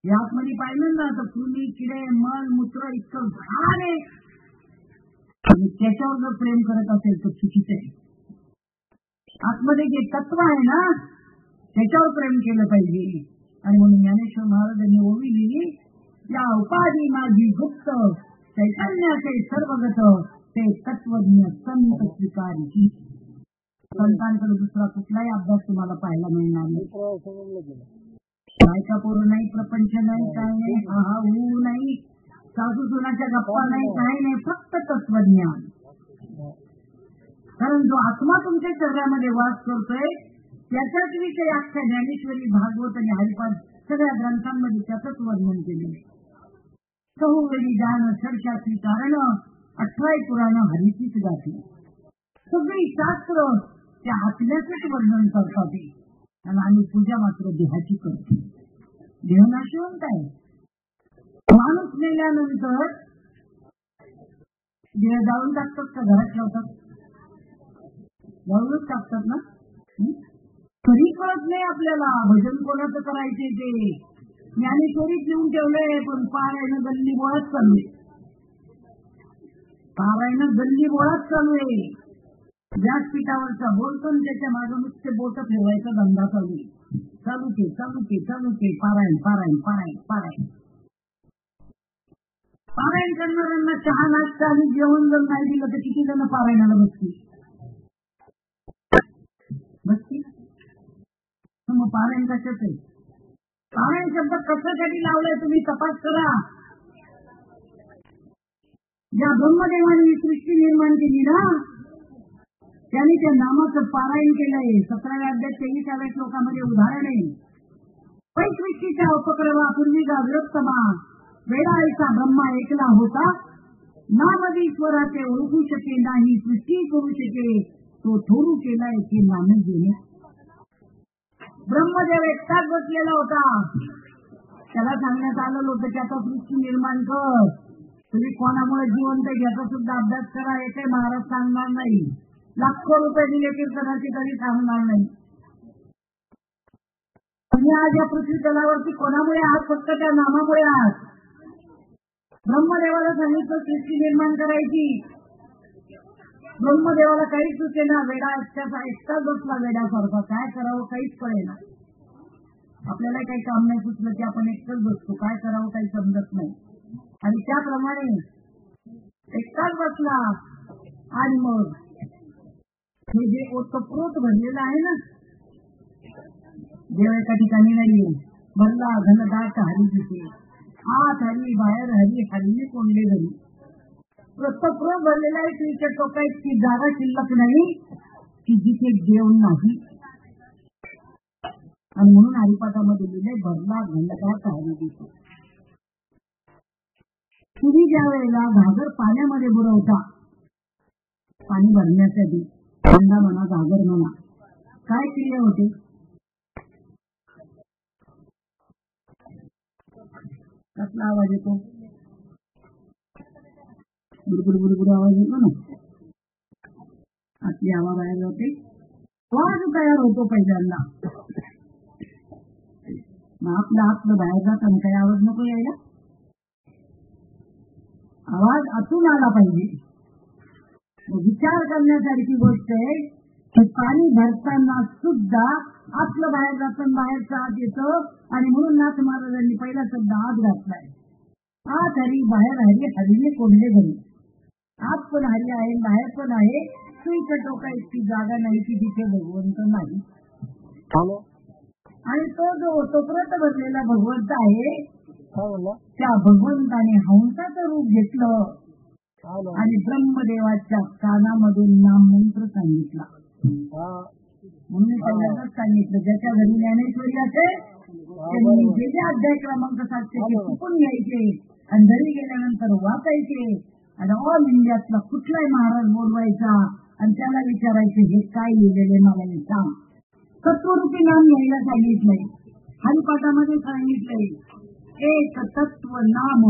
यामध्ये पाहिलं ना तर कृमी किडे मल मूत्र इतकं घाण आहे, आणि त्याच्यावर जर प्रेम करत असेल तर चुकीचं आहे. आतमध्ये जे तत्व आहे ना त्याच्यावर प्रेम केलं पाहिजे. आणि म्हणून ज्ञानेश्वर महाराजांनी ओवी लिहिली, या उपाधी माझी गुप्त चैतन्याचे सर्वगत, ते तत्वज्ञ संत स्वीकारायची. संतांकडे दुसरा कुठलाही अभ्यास तुम्हाला पाहायला मिळणार नाही. बायका पोरं नाही, प्रपंच नाही, काय नाही, हा ऊ नाही, सासू सुनाच्या गप्पा नाही, काही नाही, फक्त तत्वज्ञान. कारण जो आत्मा तुमच्या शरीरामध्ये वास करतोय त्याचाच विषय अख्ख्या ज्ञानेश्वरी, भागवत आणि हरिपाठ सगळ्या ग्रंथांमध्ये त्याचंच वर्णन केलेलं. चहुवेळी दान षडशास्त्री कारण, 18 पुराण हरीचीच गाठी. सगळी शास्त्र त्या आत्म्याचंच वर्णन करतात, आणि आम्ही पूजा मात्र देहाची करतो. देह नाशवंत आहे. माणूस मेल्यानंतर देह जाळून टाकतात का घरात ठेवतात? जाळूनच टाकतात ना. तरी कळत नाही आपल्याला भजन कोणाचं करायचे ते. ज्ञानेश्वरीत लिहून ठेवलंय, पण पारायण गल्ली बोळात चालू आहे. पारायण गल्ली बोळात चालू आहे. व्यासपीठावरचा बोलतो, त्याच्या मागे नुसते बोट फिरवायचा धंदा चालू आहे. चालू के पारायण पारायण पारायण पारायण. पारायण करणाऱ्यांना चहा नाश्ता आणि जेवण जर नाही दिलं तर किती जण पारायणाला बसतील? मग पारायण कशाच आहे? पारायण शब्द कशासाठी लावलाय तुम्ही तपास करा. ज्या ब्रह्मदेवाने ही सृष्टी निर्माण केली ना, त्यांनी त्या नामाचं पारायण केलंय. 17व्या अध्याय 23व्या श्लोकामध्ये उदाहरण आहे. पैसृष्टीच्या उपक्रमापूर्वीचा विरक्तमा वेळाचा ब्रह्मा एकला होता, नामदीश्वराचे ओळखू शके नाही, सृष्टी करू शके तो थोरू केलाय की नाम गेले. ब्रह्मदेव एकटाच बसलेला होता. त्याला सांगण्यात आलेलं होतं की आता सृष्टी निर्माण कर, तुम्ही कोणामुळे जिवंत याचा सुद्धा अभ्यास करा. हे काही महाराज सांगणार नाही. लाखो रुपये दिले कीर्तनाचे तरी सांगणार नाही. तुम्ही आज या पृथ्वी तलावरती कोणामुळे आहात? फक्त त्या नामामुळे आहात. ब्रह्मदेवाला सांगितलं सृष्टी निर्माण करायची. ब्रह्मदेवाला काहीच सुचेना. वेडा एकटाच बसला वेड्यासारखा. काय करावं काहीच कळेना. आपल्याला काही काम नाही सुचलं की आपण एकटाच बसतो. काय करावं काही समजत नाही. आणि त्याप्रमाणे एकटाच बसला. आणि मग हे जे ओतप्रोत भरलेलं आहे ना, देव एका ठिकाणी नाहीये. भरला घनदाट हरी दिसे, आत हरी बाहेर हरी, हल्ली कोंडले घरी. ओतप्रोत भरलेला आहे. तुमच्या टोकात ती जागा शिल्लक नाही की जिथे देव नाही. आणि म्हणून हरिपाठामध्ये लिहिले भरला घंटा काही दिसतो. तुम्ही ज्या वेळेला घागर पाण्यामध्ये बुडवता, पाणी भरण्यासाठी हंडा म्हणा घागर म्हणा, काय क्रिया होते? कसला आवाज येतो? बुडबुड बुडबुड आवाज येतो ना, आपली हवा बाहेर जाते, आवाज तयार होतो पहिल्यांदा. मग आपलं बाहेर जात आणि काही आवाज नको यायला, आवाज आतून आला पाहिजे. विचार करण्यासारखी गोष्ट आहे की पाणी भरताना सुद्धा आपलं बाहेर जातं, बाहेरचं आत येतं. आणि म्हणून नाथ महाराजांनी पहिला शब्द आत घातलाय. आत हरी बाहेर हरी, हरीने कोंडले घरी. आत पण हरी आहे, बाहेर पण आहे. सुईच्या टोका इतकी जागा नाही की तिथे भगवंत नाही. आणि तो जो ओतप्रोत भरलेला भगवंत आहे, त्या भगवंताने हंसाचं रूप घेतलं आणि ब्रह्मदेवाच्या कानामधून नाममंत्र सांगितला. म्हणून पहिल्यांदाच सांगितलं, ज्याच्या घरी ज्ञानेश्वरी असेल त्यांनी जे अध्याय क्रमांक 700 चुकून घ्यायचे आणि घरी गेल्यानंतर वाचायचे. आणि ऑल इंडियातला कुठलाही महाराज बोलवायचा आणि त्याला विचारायचे, हे काय लिहिलेले मला सांग. तत्वरूपी नाम घ्यायला सांगितलंय. हरिपाठामध्ये सांगितलंय, एक तत्व नाम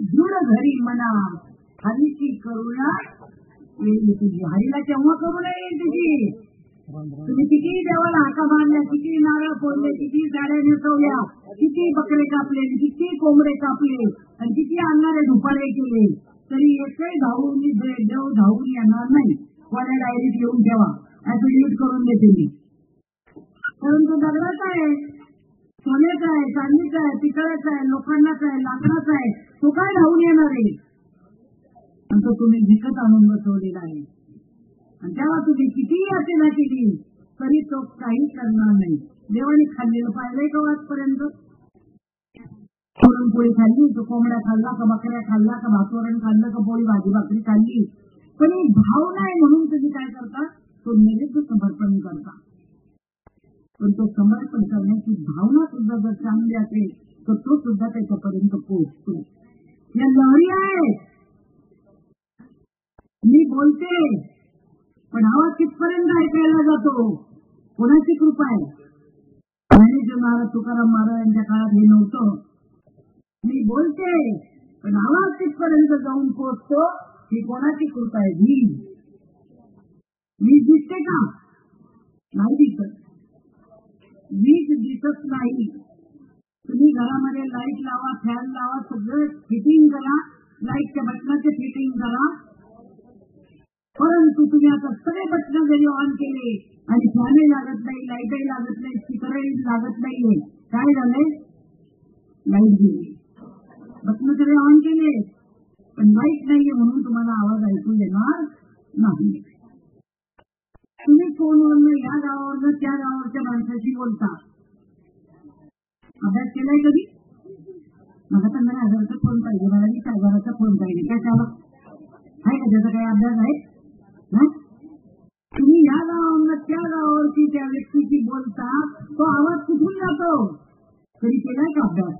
दृढ घरी मना, हरीची करुणा येईल तुझी. हरीला केव्हा करुणा येईल तुझी? तुम्ही किती देवाला हाका मारल्या, किती नारळ फोडले, किती साड्या नेसवल्या, किती बकरे कापले, किती कोंबडे कापले आणि किती आणणारे धुपाळे केले, तरी एकही देव धावून येणार नाही. कोणा डायरीत येऊन ठेवा, ऍफिडेव्हिट करून देते मी. परंतु दगडाचा आहे, सोन्याचा आहे, चांदीचा आहे, पितळाचा आहे, लोखंडाचा आहे, लाकडाचा आहे, तो काय धावून येणार आहे? आणि तो तुम्ही विकत आणून बसवलेला आहे. आणि त्याला तुम्ही कितीही असेना केली तरी तो काही करणार नाही. देवाने खाल्लेलं पाहिलंय का आजपर्यंत? पुरणपोळी खाल्ली तर कोंबड्या खाल्ला का, बकऱ्या खाल्ला का, भातवरण खाल्लं का, पोळी भाजी भाकरी खाल्ली, पण भाव नाही म्हणून तुम्ही काय करता? तो नैवेद्य समर्पण करता. पण तो समर्पण करण्याची भावना सुद्धा जर चांगली असेल तर तो सुद्धा त्याच्यापर्यंत पोहोचतो. या लहरी आहे. मी बोलते पण आवाज कितपर्यंत ऐकायला जातो? कोणाची कृपा आहे? ज्ञानेश्वर महाराज, तुकाराम महाराजांच्या काळात हे नव्हतं. मी बोलते पण आवाज कितपर्यंत जाऊन पोहोचतो ही कोणाची कृपा आहे? वीज दिसते का? नाही दिसत. वीज दिसत नाही. तुम्ही घरामध्ये लाईट लावा, फॅन लावा, सगळं फिटिंग करा, लाईटच्या बटनाचे फिटिंग करा, परंतु तुम्ही आता सगळे बटन जरी ऑन केले आणि फॅनही लागत नाही, लाईटही लागत नाही, स्पीकरही लागत नाहीये, काय झालंय? लाईट गेली. बटन सगळे ऑन केले पण लाईट नाहीये म्हणून तुम्हाला आवाज ऐकू येणार नाही. तुम्ही फोनवरनं या गावावरनं त्या गावाच्या माणसाशी बोलता. अभ्यास केलाय कधी? मला 15,000चा फोन पाहिजे, मला 20,000चा फोन पाहिजे, काय चालू आहे का? त्याचा काही अभ्यास आहे? तुम्ही या गावावरनं त्या गावावरची त्या व्यक्तीची बोलता, तो आवाज कुठून जातो? तरी केलाय का अभ्यास?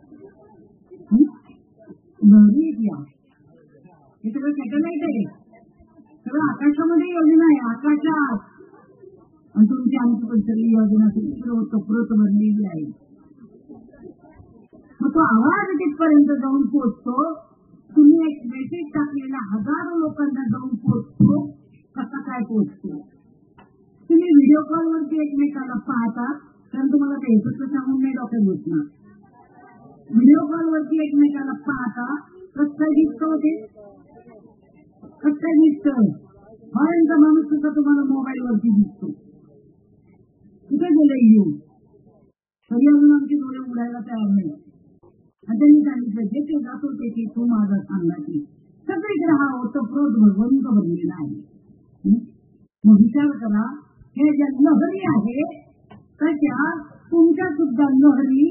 लहरी येते. हे सगळं सॅटेलाइट आहे, सगळं आकाशामध्ये योजना आहे, आकाशात. आणि तुमची आमची पण सगळी योजना तोप्रत बनलेली आहे. मग तो आवाज तिथपर्यंत जाऊन पोहोचतो. तुम्ही एक मेसेज टाकलेला हजारो लोकांना जाऊन पोहोचतो. कसा काय पोहोचतो? तुम्ही व्हिडिओ कॉलवरती एकमेकाला पाहता, कारण तुम्हाला ते एकत्र सांगून नाही डोक्यात बसणार. व्हिडिओ कॉलवरती एकमेकाला पाहता कसं काय दिसतं होते? कसं काय दिसतं? फॉरेनचा माणूस सुद्धा तुम्हाला मोबाईलवरती दिसतो. कुठे गेले येऊ? तरी अजून आमचे डोळे उडायला तयार नाही. आणि त्यांनी सांगितलं, जे ते जात होते की तो माझा सांगा की सगळीकडे हा ओतप्रोत भगवंत बनलेला आहे. मग विचार करा, हे ज्या लहरी आहे त्याच्या तुमच्या सुद्धा लहरी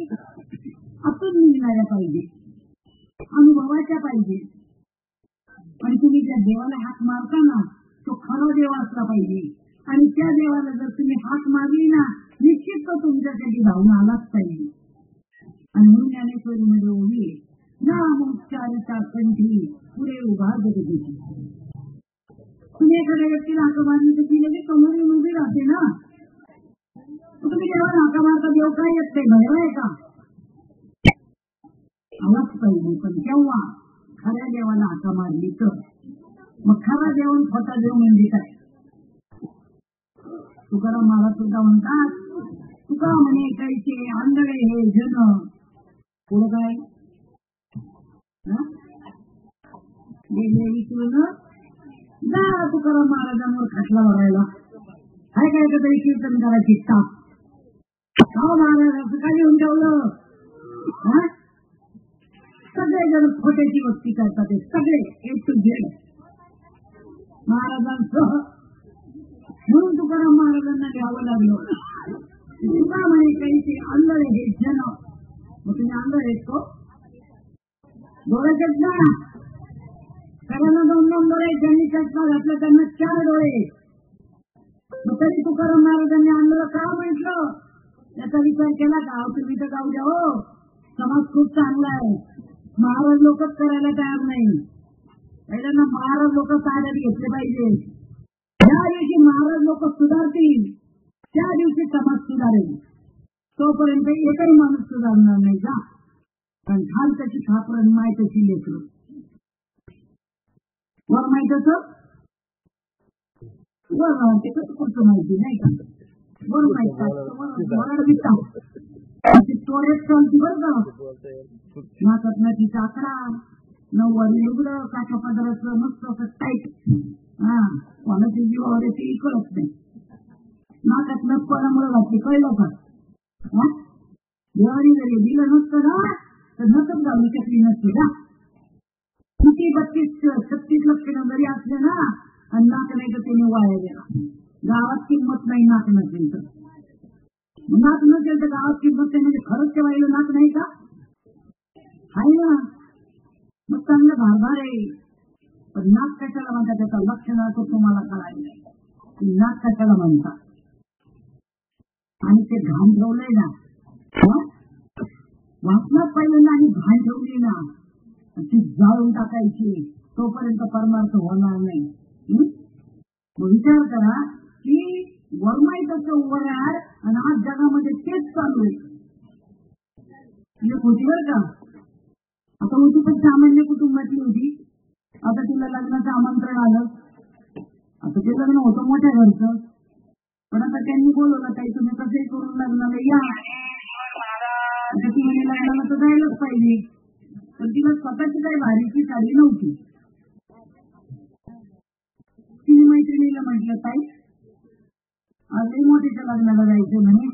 आतून निघणाऱ्या पाहिजे, अनुभवाच्या पाहिजे. आणि तुम्ही त्या देवाला हाक मारताना तो खरा देव असला पाहिजे. आणि त्या देवाला जर तुम्ही हाक मारली ना निश्चित तो तुमच्यासाठी धावून आलाच पाहिजे. आणि म्हणून ज्ञानेश्वरीमध्ये ओवी नाम उच्चारिता कंठी पुढे उभा जगदेशी. तुम्ही एखाद्या व्यक्तीला हाका मारली तर ती लगेच समोर येऊन उभी राहते ना. तुम्ही जेव्हा हाका मारता देव काय येत नाही भरवाय का आलाच पाहिजे. पण जेव्हा खऱ्या देवाला हाका मारली तर मग खरा देव खोटा देव म्हणजे काय. तुकाराम महाराज सुद्धा म्हणतात तुका म्हणे काहीचे आंधळे हे जन पुढं काय गेले विचारून जा तुकाराम महाराजांवर खटला भरायला काय काय तरी कीर्तन करायची ताप गाव महाराजांचं काय घेऊन ठेवलं. सगळेजण खोट्याची भक्ती करतात ते सगळे ए टू झेड महाराजांसह. म्हणून तुकाराम महाराजांना घ्यावं लागलं. तुका म्हणे काहीचे आंधळे हे जन. मग तुम्ही आंधळ आहेत तो डोळ्याचेच ना. सगळ्यांना 2-2 डोळे ज्यांनी चष्मा घातला त्यांना 4 डोळे. मग तरी तुकाराम महाराजांनी आंधळ का म्हटलं त्याचा विचार केला का. तुम्ही तर जाऊ द्या हो समाज खूप चांगला आहे. महाराज लोकच करायला तयार नाही. पहिल्यांदा महाराज लोक ताब्यात घेतले पाहिजे. ज्या दिवशी महाराज लोक सुधारतील त्या दिवशी समाज सुधारेल. तोपर्यंत एकही माणूस सुधारणार नाही का. कारण खाल त्याची खापर माय त्याची लेकरं. वर माहित असं वर राहते कसं कसं माहिती नाही का. वर माहित स्टोरेज चालती बरं का. नाकात नदीचा आकडा 9 लुगडं काठा पदराचं मस्त असं टाईट. कोणाच्या जीवावर ते कळत नाही. नाकात नस कोणामुळे घातली कळलं का. देवानी जरी दिलं नसतं ना तर नसत गावली कसली नसते का. किती 32-36 लक्षणं जरी असले ना आणि नाक नाही तर त्याने वाया गेला. गावात किंमत नाही नाक नसेल तर. नाक नसेल तर गावात किंमत नाही म्हणजे खरंच ठेवायला नाक नाही का. आहे ना मग चांगलं भारभार आहे. पण नाक कशाला म्हणतात त्याचा लक्षण तो तुम्हाला कळायला नाही. नाक कशाला म्हणतात आणि ते घाण ठेवलंय ना वाचनात पाहिलं ना आणि घाण ठेवली ना ती जाळून टाकायची तोपर्यंत परमार्थ होणार नाही. मग विचार करा की वरमाईचं वराड आणि आज जगामध्ये तेच चालू आहे. होती बरं का. आता होती पण सामान्य कुटुंबाची होती. आता तिला लग्नाचं आमंत्रण आलं. आता ते लग्न होतं मोठ्या घरचं. पण आता त्यांनी बोलवलं काही तुम्ही कसंही करून लग्नाला या. आता ती म्हणे लग्नाला तर जायलाच पाहिजे. पण तिला स्वतःची काही भारीची साडी नव्हती. तिने मैत्रिणीला म्हटलं ताई आजही मोठ्याच्या लग्नाला जायचं म्हणे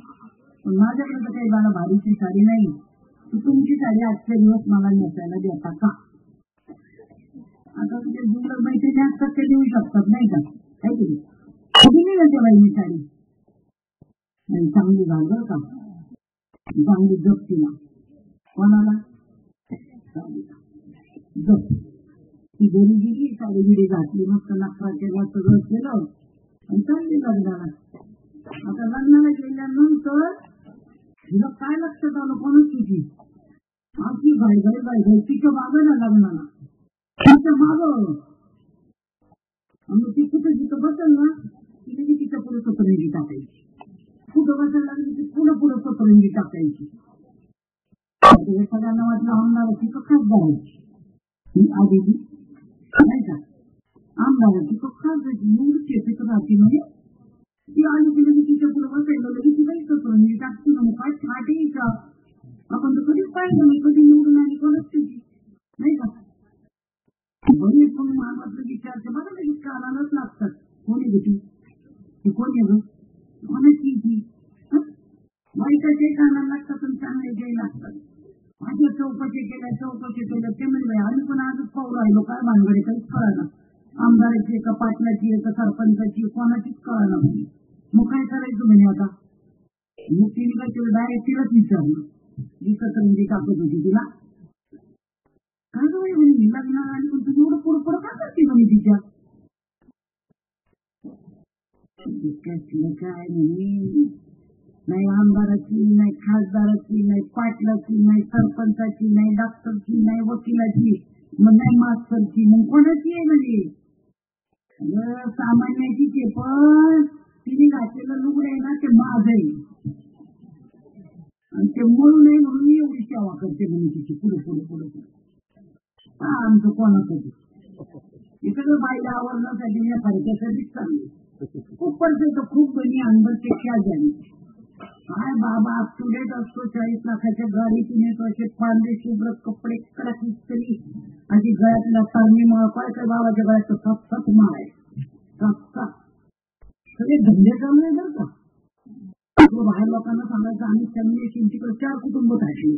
पण माझ्याकडे तर काही मला भारीची साडी नाही. तुमची साडी आजच्या दिवस मला नेसायला देता का. आता तुझे जुळं मैत्रिणी असतात ते देऊ शकतात नाही का. काही तरी कधी नाही जाते बाईनी साडी नाही चांगली घाल का. चांगली जप तिला कोणाला जप. ती घरी गेली साडी गिडी घातली मस्त नखरा केला सगळं केलं आणि चालली लग्नाला. आता लग्नाला गेल्यानंतर तिला काय लक्षात आलं कोणच तुझी अशी गाय तिच्या मागं ना लग्नाला तिच्या मागं. ती कुठं जिथं बसल ना तिने तिच्या पुढे सतरंगी टाकायची. कुठं बसायला लागली ती पुढं सतरंगी टाकायची. सगळ्यांना वाटलं आमदाराची तो खासदाराची आधी नाही का. आमदाराची तो खासदाराची मूर्ती तिथं राहते म्हणजे ती आली की लगेच तिच्या पुढे बसायला लगेच ती काही सतरंगी टाकते म्हणजे काय छाट यायचा. आपण तर कधीच पाहिलं नाही. कधी निवडून आली कोणच तिची नाही का. बरेच पण मामाचं विचारते बघा लगेच कानालाच लागतात. कोणी घेतली ती कोणी ग कोणाची ती वाईटाचे कानाला लागतात आणि चांगले लागतात. माझ्या चौकशी केलं ते म्हणजे आम्ही पण आजच पाहू राहिलो काय भानगडे काहीच कळलं. आमदाराची का पाटलाची का सरपंचाची कोणाचीच कळलं नाही. मग काय करायचं म्हणे आता. मग तिने काय केलं डायरेक्ट तिलाच विचारलं जी सतरंगी टाकत होती तिला काय म्हणे म्हणे लग्नाला आणि पण तुम्ही एवढं पुढं का करते म्हणे तिच्या काय म्हणे नाही आमदाराची, नाही खासदाराची, नाही पाटलाची, नाही सरपंचाची, नाही डॉक्टरची, नाही वकिलाची, मग नाही मास्तरची, मग कोणाची आहे म्हणजे सामान्याची. ते पण तिने घातलेलं लुगडं आहे ना ते माझं आहे आणि ते म्हणू नये म्हणून मी एवढी सेवा करते म्हणून तिची पुढे पुढे पुढे पुढे आमचं कोणाचं हे सगळं बाईला आवडण्यासाठी मी फडक्यासाठीच चालले. खूप पर्यंत खूप बनी अंदरचे खेळ झाली. काय बाबा स्टुडंट असतो 40 लाखाच्या गाडीतून येतो असे पांढरे शुभ्र कपडे कडक इस्त्री आणि गळ्यातला तारणी माळ काय काय बाबाच्या गळ्यात 7 माळ आहे 7 सगळे धंदे चालले बरं का. बाहेर लोकांना सांगायचं आम्ही त्यांनी तिकडे 4 कुटुंब टाकले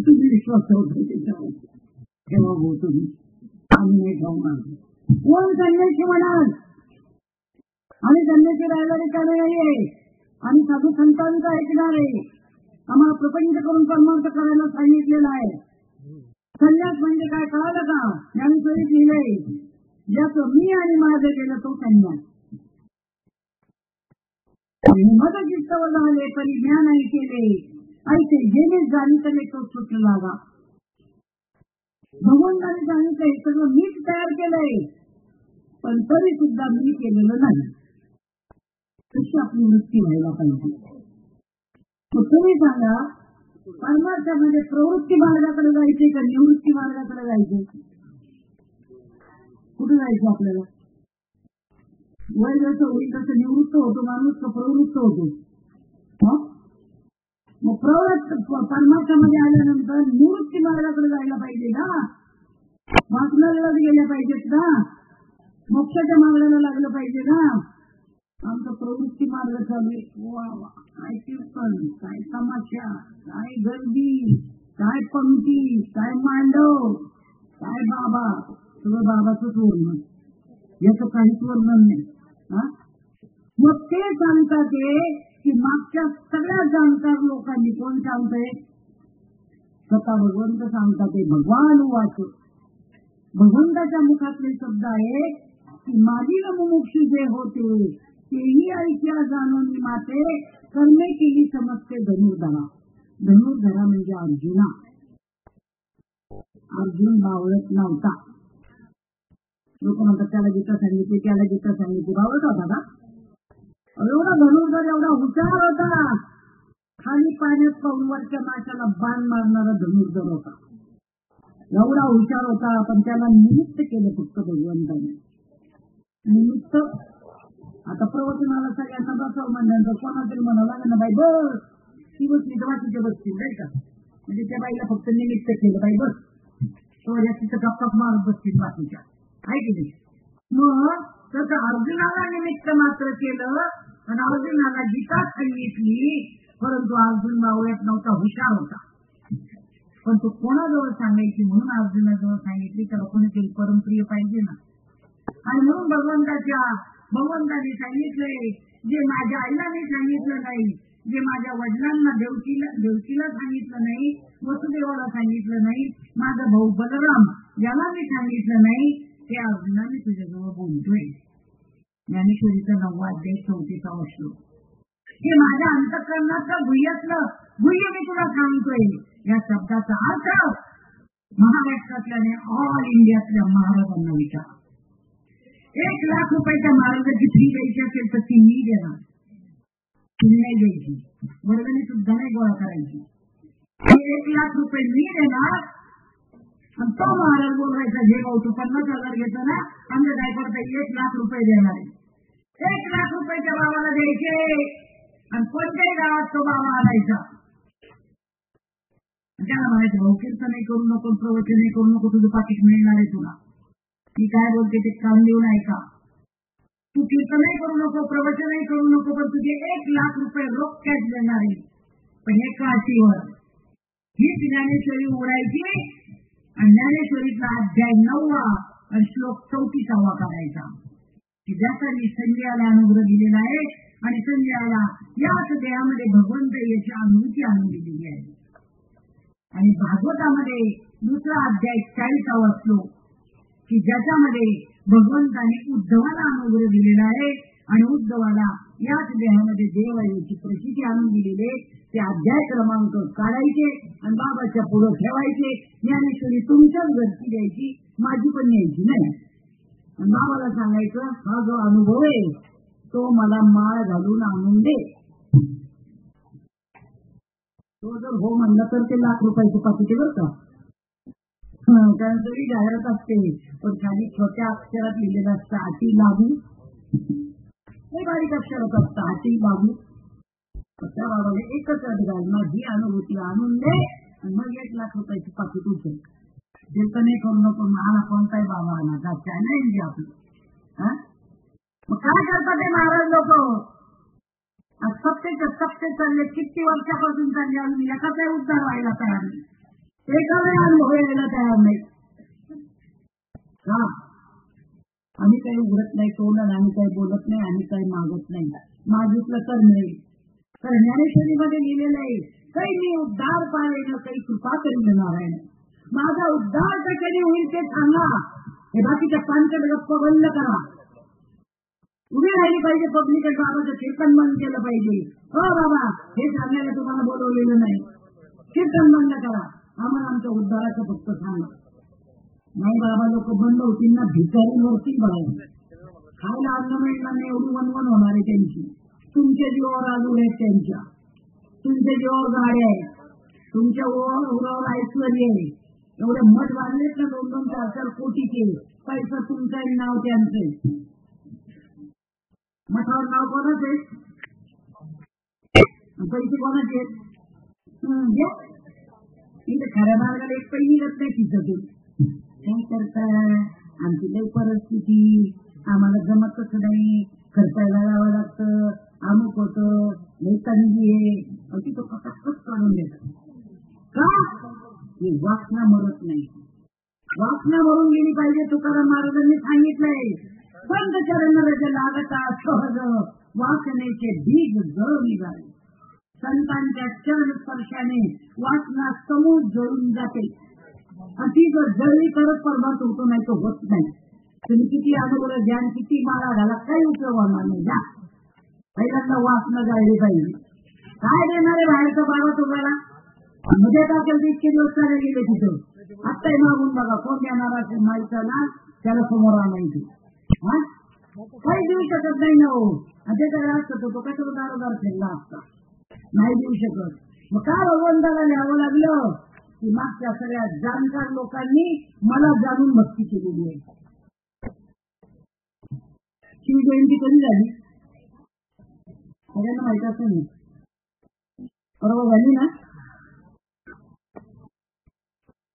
तुम्ही विश्वास ठेवतो त्याच्यावर ठेवा भाऊ तुम्ही आम्ही नाही ठेवणार. कोण संन्यासी म्हणाल आणि संन्यासी राहायला रिकामे नाहीये आणि साधू संतांचं ऐकणार आहे. आम्हाला प्रपंच करून परमार्थ करायला सांगितलेलं आहे. संन्यास म्हणजे काय कळालं का? ज्ञानेश्वरीत लिहिलंय ज्याचं मी आणि माझं केलं तो संन्यास. मग चित्तवर झाले तरी ज्ञान ऐकेले ऐके जेणे जाणीतले तो सुटला लागा. भगवंताने सांगितलंय सगळं मीच तयार केलंय पण तरी सुद्धा मी केलेलं नाही. तशी आपली वृत्ती व्हायला पाहिजे. तुम्ही सांगा परमार्थामध्ये प्रवृत्ती मार्गाकडे जायचे का निवृत्ती मार्गाकडे जायचे? कुठे जायचं आपल्याला? वय जसं होईल तसं निवृत्त होतो माणूस तर प्रवृत्त होतो. मग प्रवृत्त परमार्थामध्ये आल्यानंतर निवृत्ती मार्गाकडे जायला पाहिजे ना. वाचनाला गेल्या पाहिजेत ना. मोक्षाच्या मार्गाला लागलं पाहिजे ना. आमचा प्रवृत्ती मार्ग चालू आहे. वा वा काय कीर्तन, काय तमाशा, काय गर्दी, काय पंक्ती, काय मांडव, काय बाबा. सगळं बाबाचंच वर्णन, याचं काहीच वर्णन नाही. मग ते सांगतात की मागच्या सगळ्या जाणकार लोकांनी कोण सांगतंय? स्वतः भगवंत सांगतात. भगवान वाच भगवंताच्या मुखातले शब्द आहे की माझी मुमुक्षु जे होते तेही ऐक्या जाणून माते कर्मे केली समजते धनुर्धरा. धनुर्धरा म्हणजे अर्जुना. अर्जुन बावळत नव्हता. लोक म्हणतात त्याला गीता सांगितली त्याला गीता सांगितली. बावळत होता का? एवढा धनुर्धर एवढा हुशार होता. खाली पाण्यात पाहून वरच्या माशाला बाण मारणारा धनुर्धर होता. एवढा हुशार होता पण त्याला निमित्त केलं फक्त भगवंताने. निमित्त आता प्रवचनाला सगळ्यांना बसावं म्हणल्यानंतर कोणातरी म्हणावं लागेल ना बाई बस ती बसली तर बाकीच्या बसतील नाही का. म्हणजे त्या बाईला फक्त निमित्त केलं बाई बस तो तिथं गप्पा मारत बसतील बाकीच्या आहे की नाही. मग तसं अर्जुनाला निमित्त मात्र केलं आणि अर्जुनाला गीता सांगितली. परंतु अर्जुन बावळ्यात नव्हता, हुशार होता. पण तो कोणाजवळ सांगायची म्हणून अर्जुनाजवळ सांगितली. त्याला कोणीतरी परमप्रिय पाहिजे ना. आणि म्हणून भगवंताने सांगितलंय जे माझ्या आईला मी सांगितलं नाही, जे माझ्या वडिलांना देवकीला सांगितलं नाही, वसुदेवाला सांगितलं नाही, माझा भाऊ बलराम याला मी सांगितलं नाही, ते अर्जुनाने तुझ्याजवळ बोलतोय. ज्ञानेश्वरीचं 9वा अध्याय 34वा श्लोक. हे माझ्या अंतःकरणाचं गुह्य मी तुला सांगतोय. या शब्दाचा अर्थ महाराष्ट्रातल्या ऑल इंडियातल्या महाराजांना विचार. 1 लाख रुपयाच्या महाराजाची फी द्यायची असेल तर ती मी देणार. तुम्ही नाही द्यायची, वर्गणी सुद्धा नाही गोळा करायची. 1 लाख रुपये मी देणार आणि तो महाराज बोलवायचा जे भाऊ तू 50,000 घेतो ना आमच्या काय करता 1 लाख रुपये देणार. 1 लाख रुपये त्या बाबाला द्यायचे आणि कोणत्याही गावात तो बाबा आणायचा. त्याला म्हणायचं भाऊ कीर्तनही करू नको, प्रवचनही करू नको, तुझं पाकिट मिळणार आहे तुला. मी काय बोलते ते कान देऊन ऐका. तू कीर्तनही करू नको, प्रवचनही करू नको, पण तुझे 1 लाख रुपये रोख कॅश देणार आहे. पण एका अटीवर हीच ज्ञानेश्वरी उघडायची आणि ज्ञानेश्वरीतला अध्याय 9वा आणि श्लोक 34वा करायचा की ज्याचा मी संजयाला अनुग्रह दिलेला आहे आणि संजयाला याच देहामध्ये भगवंत याची अनुभूती आणून दिलेली आहे. आणि भागवतामध्ये 2रा अध्याय 40वा श्लोक की ज्याच्यामध्ये भगवंताने उद्धवाला अनुग्रह दिलेला आहे आणि उद्धवाला याच देहामध्ये देव आहे याची प्रचिती आणून दिलेले ते अध्याय क्रमांक काढायचे आणि बाबाच्या पुढे ठेवायचे. ज्ञानेश्वरी तुमच्याच घरची द्यायची, माझी पण न्यायची नाही. आणि बाबाला सांगायचं हा जो अनुभव आहे तो मला माळ घालून आणून दे. तो जर हो म्हणला तर ते ₹1,00,000 पाकिटे बरं का. कारण तरी जाहिरात असते पण खाली छोट्या अक्षरात लिहिलेलं असतं अटी लागू. हे बारीक अक्षरात असतं अटी लागू. त्या बाबाला एकच अडगाल माझी अनुभूती आणून दे आणि मग ₹1,00,000 पाकिट उचल. ते तर नाही करू नको मला कोणताही बाबा आला का चॅलेंज आपलं. मग काय करतात ते महाराज लोक सत्तेचे सत्ते चालले किती वर्षापासून चालले अजून एकाचाही उद्धार व्हायला तयार नाही, एकालाही अनुभव यायला तयार नाही. का आम्ही काही उघडत नाही तोंडात, आम्ही काही बोलत नाही, आम्ही काही मागत नाही. मागितलं तर मिळेल. तर ज्ञानेश्वरीमध्ये लिहिलेलं आहे काही मी उद्धार पाहिलं काही कृपा करून नारायण. माझा उद्धार कधी होईल ते सांगा. हे बाकीच्या पानकड गप्पा बंद करा. उभी राहिली पाहिजे पब्लिक. बाबाचं कीर्तन बंद केलं पाहिजे. हो बाबा हे सांगायला तुम्हाला बोलवलेलं नाही. कीर्तन बंद करा. आम्हाला आमच्या उद्धाराचं फक्त सांगा. नाही बाबा लोक बंद होतील ना भिकारीवरती बघायचं. खायला अन्न मिळणार नाही एवढी वनवन होणार आहे त्यांची. तुमच्या जीवावर आजूर आहेत त्यांच्या, तुमच्या जीवावर गाड्या आहेत, तुमच्या उरावर ऐश्वर्य आहे. एवढे मठ बांधलेत ना 2-2, 4-4 कोटीचे. पैसा तुमचा आहे, नाव त्यांचं. मठावर नाव कोणाच आहे, पैसे कोणाचे आहेत. इथे खऱ्या मार्गाला एक पैसे निघत नाही तिथं. काय करता आमची काही परिस्थिती आम्हाला जमतच नाही, खर्चायला जावं लागतं, अमुक होतं, लई तंगी आहे. तिथं कटाकट काढून देतात. का ही वासना मरत नाही. वासना मरून गेली पाहिजे. तुकाराम महाराजांनी सांगितलंय संत चरण लागता सहज वासनेचे बीज जळून निघाले. संतांच्या चरण स्पर्शाने वासना समूळ जळून जाते. ती जर जळली तरच परमार्थ होतो, नाही तो होत नाही. तुम्ही किती अनुभव ज्ञान किती माळा घाला काही उपयोग होणार नाही. जा पहिल्यांदा वासना जाळली पाहिजे. काय देणारे बाहेरचा बाबा तुम्हाला मध्ये टाकेल ते इतके दिवस चालले गेले तिथं. आत्ताही मागून बघा कोण देणार असेल माहिती ना त्याला समोर आणायची. काही देऊ शकत नाही ना. हो त्याच्याकडे असतं तो कशाला दारोदार फिरला असता, नाही देऊ शकत. मग काय भगवंताला लिहावं लागलं की मागच्या सगळ्या जाणकार लोकांनी मला जाणून भक्ती केलेली आहे. शिवजयंती कधी झाली सगळ्यांना माहित असेल ना. परवा झाली ना.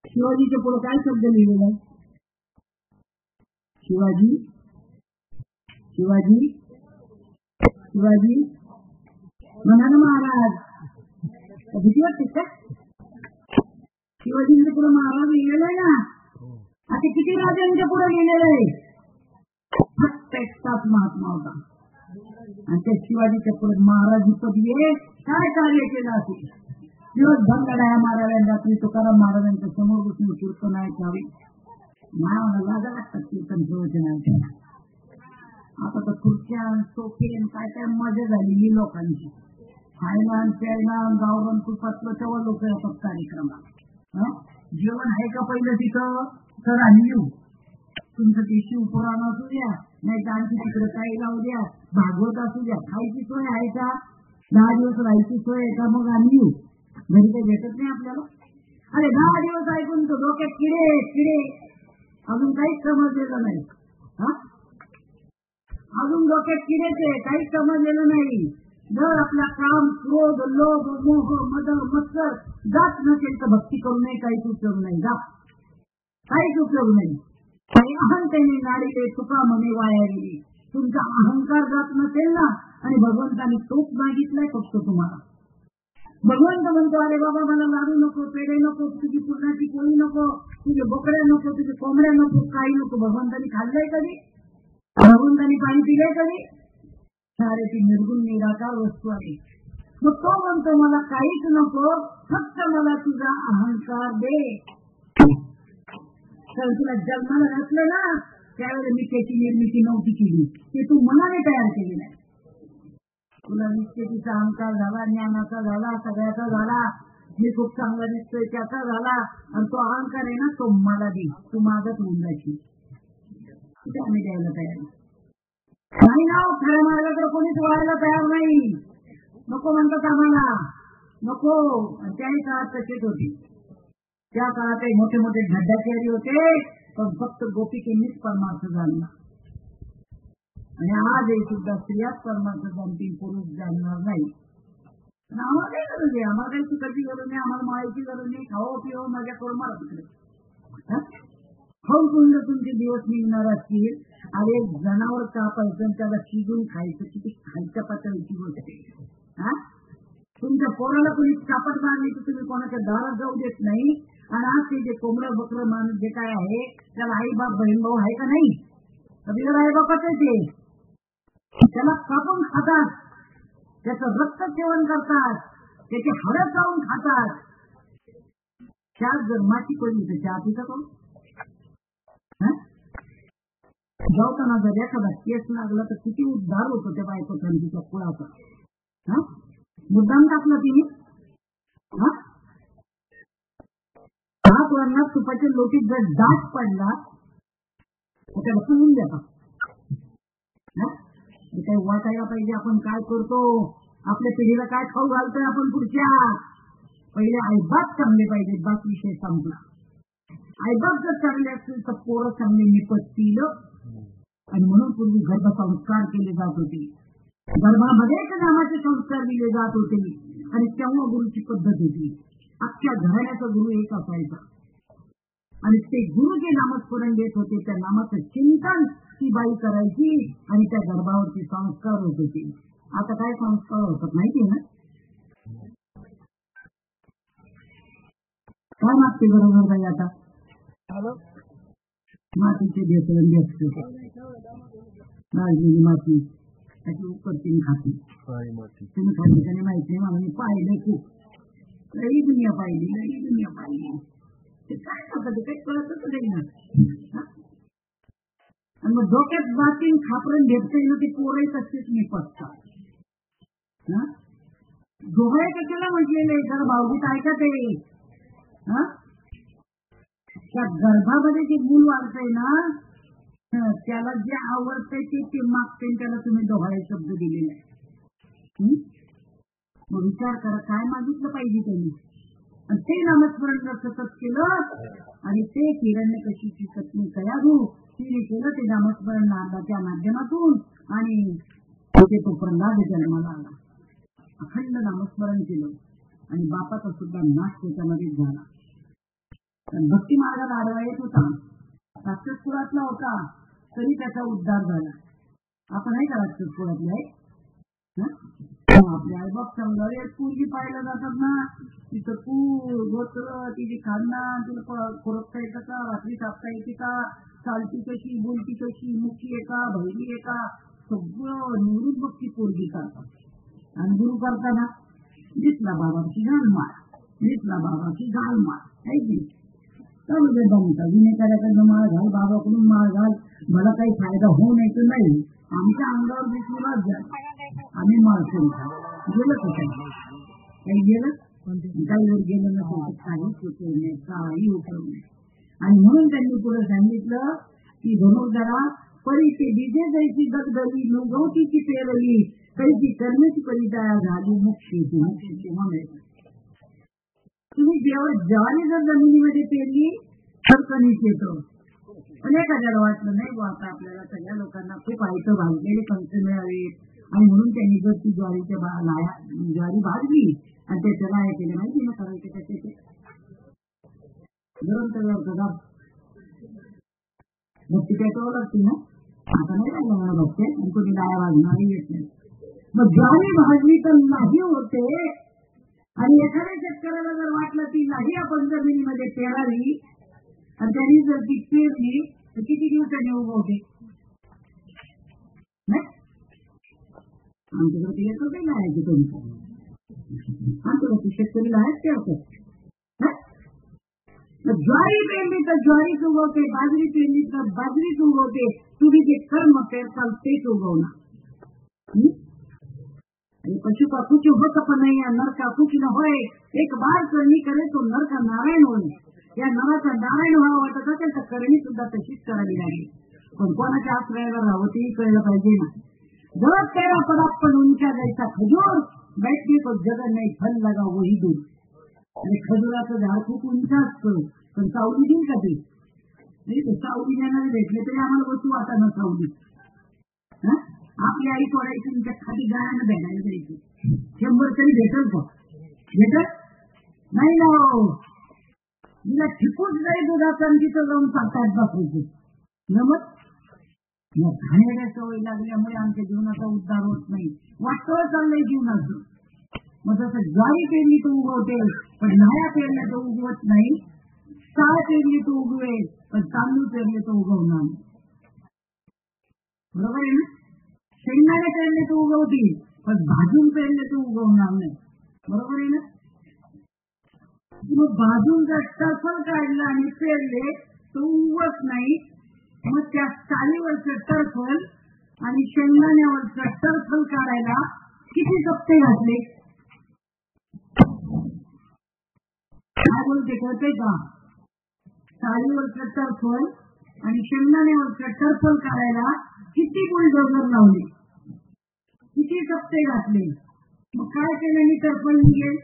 शिवाजीच्या पुढे काय शब्द लिहिलेला आहे. शिवाजी शिवाजी शिवाजी म्हणा ना महाराज. भीती वाटते का. शिवाजींच्या पुढे महाराज लिहिलेलं आहे ना. आता किती राजांच्या पुढे लिहिलेलं आहे. फक्त एकटाच महात्मा होता आणि त्या शिवाजीच्या पुढे महाराज पदवी आहे. काय कार्य केलं असेल. दिवसभर लढाया माराव्या, रात्री तुकाराम महाराजांच्या समोर बसून कीर्तन ऐकावे. मला लाजा लागतात कीर्तन प्रवचन ऐकायला. आता तर खुर्च्या सोफे काय काय मजा झालेली लोकांची. खायला प्यायला गावरान तुपातलं तेव्हा लोक येतात कार्यक्रमात. जेवण आहे का पहिलं तिथं तर आम्ही येऊ. तुमचं ते शिवपुराण असू द्या, नाही तर आणखी तिकडे काही लावू द्या, भागवत असू द्या. खायची सोय आहे का, 10 दिवस राहायची सोय आहे का, मग आम्ही येऊ. घरी काही भेटत नाही आपल्याला. अरे 10 दिवस ऐकून तो डोक्यात किडे किडे अजून काहीच समजलेलं नाही. अजून डोक्यात किडेचे काहीच समजलेलं नाही. जर आपला काम क्रोध लोभ मोह मद मत्सर जात नसेल तर भक्ती करू नये. काहीच उपयोग नाही. जा काहीच उपयोग नाही. आणि अहंतेने नाडीले तुका म्हणे वाया गेली. तुमचा अहंकार जात नसेल ना आणि भगवंताने तोच मागितलाय फक्त तुम्हाला. भगवंत म्हणतो अरे बाबा मला लाडू नको, पेढे नको, तुझी पूर्णाची पोळी नको, तुझे बोकड्या नको, तुझे कोंबड्या नको, काही नको. भगवंतानी खाल्लंय कधी. भगवंतानी पाणी पिलंय कधी. सारे ती निर्गुण निराकार वस्तू आहे. मग तो म्हणतो मला काहीच नको, फक्त मला तुझा अहंकार दे. तर तुला जन्माला घातलं ना त्यावेळेला मिठ्याची निर्मिती नव्हती केली, ते तू मनाने तयार केली नाही. तुला निश्चितीचा अहंकार झाला, ज्ञानाचा झाला, सगळ्याचा झाला, मी खूप चांगला दिसतोय त्याचा झाला, आणि तो अहंकार आहे ना तो मला दे, तू मागत होऊन जायची, आम्ही द्यायला तयार नाही ना. खऱ्या मार्गात तर कोणीच वळायला तयार नाही. नको म्हणतात आम्हाला, नको. त्याही काळात तसेच होते. त्या काळात काही मोठे मोठे गड्डाचारी होते, पण फक्त गोपिकेंनीच परमार्थ जाणला. आणि आज हे सुद्धा स्त्रियाच परमार्थ जाणतील, पुरुष जाणणार नाही. आम्हाला काही गरज आहे, आम्हाला काही सुखाची गरज नाही, आम्हाला माळीची गरज नाही. खाओ पिओ मजा करून मला तिकडे खाऊन पिऊन जर तुमचे दिवस निघणार असतील, अरे जनावर कापायचं त्याला शिजून खायचं, किती खायच्या पातळीची गोष्ट आहे. तुमच्या पोराला कोणी कापड मारली तर तुम्ही कोणाच्या दारात जाऊ देत नाही. आणि आज ते जे कोंबडं बकरं माणूस जे काय आहे त्याला आई बाप बहीण भाऊ आहे का नाही? कधी आई बापाच आहे, ते त्याला कापून खातात, त्याचं रक्त सेवन करतात, त्याची हाडं चावून खातात. त्यात जर माती पडली तर चहा पिता कोण? जाऊताना जर एखादा केस लागला तर किती उद्धार होतो त्या बायकोचा तिच्या कुळाचा. मुद्दाम टाकलं तिने. हात वरणात तुपाच्या लोटीत जर डास पडला त्याला समजून देतात. काही वाटायला पाहिजे आपण काय करतो, आपल्या पिढीला काय खाऊ घालतोय आपण पुढच्या. पहिले आईबाप चांगले पाहिजे, बाप विषय संपला. आईबाप जर चांगले असतील तर पोरं चांगले निपटतील. आणि म्हणून पूर्वी गर्भसंस्कार केले जात होते, गर्भामध्येच नामाचे संस्कार दिले जात होते. आणि तेव्हा गुरुची पद्धत होती, अख्ख्या घराण्याचा गुरु एक असायचा. आणि ते गुरु जे नामस्मरण देत होते त्या नामाचं चिंतन ती बाई करायची आणि त्या गर्भावरती संस्कार होत होते. आता काय संस्कार होतात माहिती ना? काय मागते बरोबर बाई आता? मातीचे बेसरंडी असते, नाजलेली माती त्याची उपरतीने खाते. तुम्ही खाते त्याने माहिती नाही मला, मी पाहिले खूप, लई दुनिया पाहिली, लई दुनिया पाहिली. ते काय करतात ते काही कळतच नाही ना. आणि मग डोक्यात बातीन खापरण घेतोय ना ते पोरही तसेच निपटतात. डोहाय कशाला म्हटलेले जर भावगीत ऐकत आहे. त्या गर्भामध्ये जे मूल वाढतंय ना त्याला जे आवडतंय ते मागते, त्याला तुम्ही डोहाळे शब्द दिलेले आहे. मग विचार करा काय मागितलं पाहिजे त्यांनी. आणि ते नामस्मरण जर सतत केलं आणि ते हिरण्यकशीची पत्नी कयाधू तिने केलं ते नामस्मरण नादाच्या माध्यमातून, आणि तो प्रल्हाद जन्माला आला. अखंड नामस्मरण केलं आणि बापाचा सुद्धा नाश त्याच्यामध्ये झाला. भक्ती मार्गात आडवा येत होता, राक्षसकुळातला होता, तरी त्याचा उद्धार झाला. आपण आहे का राक्षसकुळातले आहे? आपले आईबाप समजावे पूर्वी पाहायला जातात ना, तिचं पूर गोत्र, तिची खानदान, तिला खोरकता येतं का, रात्री कापता येते का, चालती कशी, बोलती कशी, मुखी आहे का, बहिरी आहे का, सगळं निवृत्त भक्ती पोरगी करतात. आणि गुरु करताना दिसला बाबाची गालमाळ, दिसला बाबाची गालमाळ आहे की विनेकऱ्याकडनं माळ घाल, बाबाकडून माळ घाल, मला काही फायदा होऊ नये तर नाही. आमच्या अंगावर दिसलेला आम्ही माळ करू गेलं कसं काही गेलं, काही वर गेलं नसेल काहीच उपयोग नाही, काही उपयोग नाही. आणि म्हणून त्यांनी पुढे सांगितलं की धनुर्धरा परीचे बीजे जैसी दगदली नौगवतीची पेरली तरीची करण्याची परिचया झाली मुक्षेची. तुम्ही जेव्हा ज्वारी जर जमिनीमध्ये पेरली तर कणीस येतो. पण एखाद्याला वाटलं नाही बा आता आपल्याला सगळ्या लोकांना खूप आयतं भाजलेले कणस मिळावेत, आणि म्हणून त्यांनी जर ती ज्वारी भाजली आणि त्याच्या लाया केले माहिती ना करायचे त्याचे गरम तव्यावर का भक्ती पेटवावं लागते ना. आता नाही राहिलं मला भक्ती, आणि कोणी लाया भाजणारही येत नाही. मग ज्वारी भाजली तर नाही होते. आणि एखाद्या शेतकऱ्याला जर वाटलं ती नाही आपण जमिनीमध्ये पेरावी आणि त्यांनी जर ती पेरली तर किती दिवसांनी उगवते? आमच्याकडे येतो काही नाही की तुमचं आमच्याकडे शेतकरी आहेत ते होतं. ज्वारी पेरली तर ज्वारीच उगवते, बाजरी पेरली तर बाजरीच उगवते. तुम्ही जे कर्म पेरताल तेच उगवणार. आणि पशु पाखूची होत पण नाही, नर काकूची न होय. एक बार करणी करे तो नर का नारायण होय. या नराचा नारायण व्हावं वाटत असेल तर करणी सुद्धा तशीच करावी लागेल. पण कोणाच्या आश्रयाला राहावं तेही कळलं पाहिजे ना. जर तेरा पराप्पन उंचा जायचा खजूर, बैठने को जगह नाही, फल लगा वही दूर. आणि खजुराचं झाड खूप उंच असतं, पण सावली देईल का ते? नाही, सावली देणारे भेटले तरी आम्हाला वस्तू आता न सावली. आपली आई सोडायची, तुमच्या खाली गायानं भेटायला जायची. 100 तरी भेटल का? भेटत नाही ना. तिला ठिकूच जाईल दुधाचा, तिथं जाऊन साताऱ्यात बसायचे. नमत घाणेरड्या सवय लागल्यामुळे आमच्या जीवनाचा उद्धार होत नाही. वाटतं चाललंय जीवनाचं. मग तसं ज्वारी पेरली तो उगवते, पण नाया पेरल्या तो उगवत नाही. साळ पेरली तो उगवेल, पण तांदूळ पेरले तो उगवणार. बरोबर आहे ना. शेंगदाणे पेरले तो उगवतील, पण भाजून पेरले तो उगवणार नाही. बरोबर आहे ना. मग भाजून जर टरफल काढलं आणि पेरले तो उगवत नाही. मग त्या चालीवरचं टरफल आणि शेंगदाण्यावरचं टरफल काढायला किती सप्ते घातले? काय बोलते कळते का? चालीवरचं टरफल आणि शेंगदाण्यावरचं टरफल काढायला किती बुलडोझर लावले, किती सप्ते घातले. मग काय केलं? ही टरफल निघेल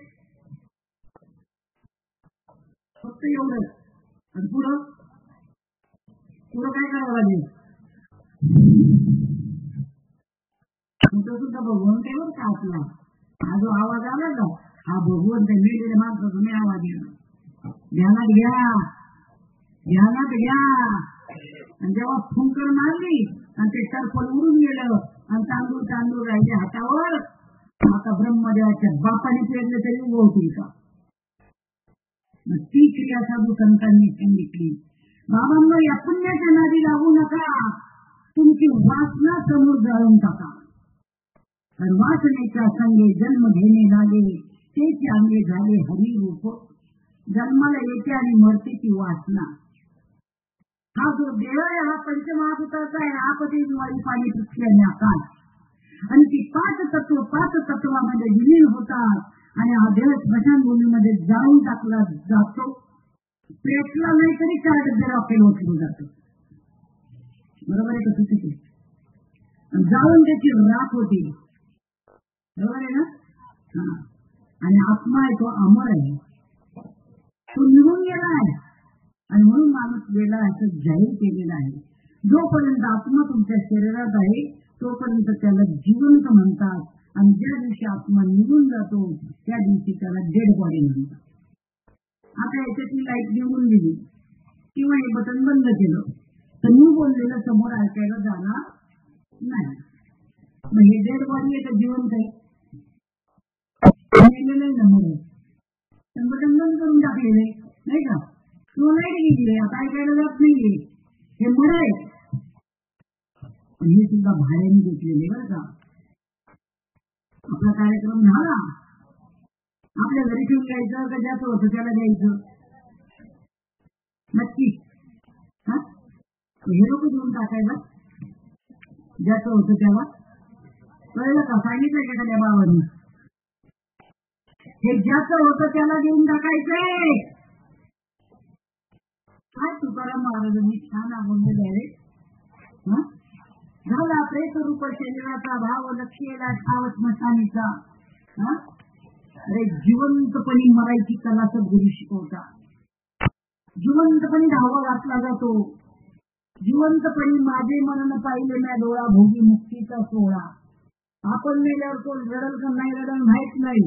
फक्त एवढं. आणि पुढं काय करावं लागेल? तो सुद्धा भगवंत आहे बरं का आपला. हा जो आवाज आला का, हा भगवंत मेलेल्या माणसाचा मी आवाज येणार. ध्यानात घ्या, ध्यानात घ्या. आणि जेव्हा फुंकर मारली आणि ते टरफल उडून गेलं आणि तांदूळ राहिले हातावर, आता ब्रह्मदेवाच्या बापाने पेरले तरी उगवतील का? ती क्रिया साधू संतांनी सांगितली. बाबांना या पुण्याच्या नादी लागू नका. तुमची वासना समोर जाळून टाका. तर वासनेच्या संगे जन्म घेणे लागे, तेच अंगे झाले हरिरूप. जन्माला येते आणि मरते ती वासना. हा जो देव आहे हा पंचमहाभूताचा आहे. आपदे ज्वारी पाणी पृथ्वी आणि आकाश. आणि ती पाच तत्वामध्ये विलीन होतात. आणि हा देव स्मशानभूमीमध्ये जाळून टाकला जातो. पेटला नाही तरी 4 डबे रॉकेल ओतलं जातं. बरोबर आहे का? चुकीचे. जाळून त्याची राख होती. बरोबर आहे ना. आणि आत्मा आहे तो अमर आहे, तो निघून गेला आहे. आणि म्हणून माणूस गेला असं जाहीर केलेलं आहे. जोपर्यंत आत्मा तुमच्या शरीरात आहे तोपर्यंत त्याला जिवंत म्हणतात. आणि ज्या दिवशी आत्मा निघून जातो त्या दिवशी त्याला डेड बॉडी म्हणतात. आता याच्यातली लाईट निघून गेली किंवा हे बटन बंद केलं तर मी बोललेलं समोर ऐकायला जाणार नाही. मग हे डेड बॉडी आहे तर जिवंत आहे? नाही ना. म्हणून बटन बंद करून टाकलेले नाही का? किंवा लाईट गेली आता ऐकायला जात नाहीये. हे मर आहे. हे सुद्धा भाड्याने घेतलेले बरं का. आपला कार्यक्रम झाला, आपल्या घरी ठेवून घ्यायचं का ज्याचं होतं त्याला द्यायचं? नक्की हे लोक देऊन टाकायला ज्याचं होतं त्याला. कळलं का? सांगितलं का एखाद्या बाबांनी? हे ज्याचं होतं त्याला देऊन टाकायचंय. काय तुकाराम महाराजांनी छान बोललेलं आहे. झाला प्रेत रूप शरीराचा भाव लक्ष्मीला ठाव स्मशानीचा. अरे जिवंतपणी मरायची कला सद्गुरू शिकवतात. जिवंतपणी धावा घातला जातो. जिवंतपणी माझे मनन पाहिले ना डोळा भोगी मुक्तीचा सोहळा. आपण मेल्यावर कोण रडल का नाही रडल माहित नाही,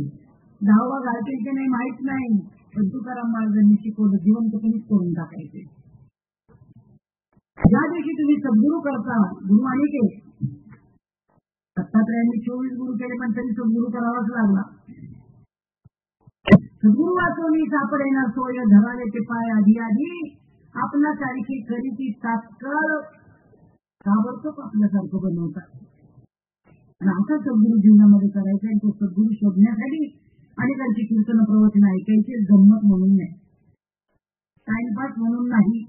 धावा घालतील की नाही माहित नाही. पण तुकाराम महाराजांनी शिकवलं जिवंतपणीच करून टाकायचे. ज्या दिवशी तुम्ही सद्गुरू करता, गुरु अनेक आहे. दत्तात्रयांनी 24 गुरु केले पण तरी सद्गुरू करावाच लागला. सद्गुरू वाचवणी सापडेना सोय धराले ते पाय आधी आधी. आपला सारखी करीती तात्काळ ताबडतोब आपल्यासारखं बनवतात. आणि असा सद्गुरू जीवनामध्ये करायचा. आणि तो सद्गुरू शोधण्यासाठी अनेकांची कीर्तन प्रवचन ऐकायचे गंमत म्हणून नाही. टाइमपास म्हणून नाही.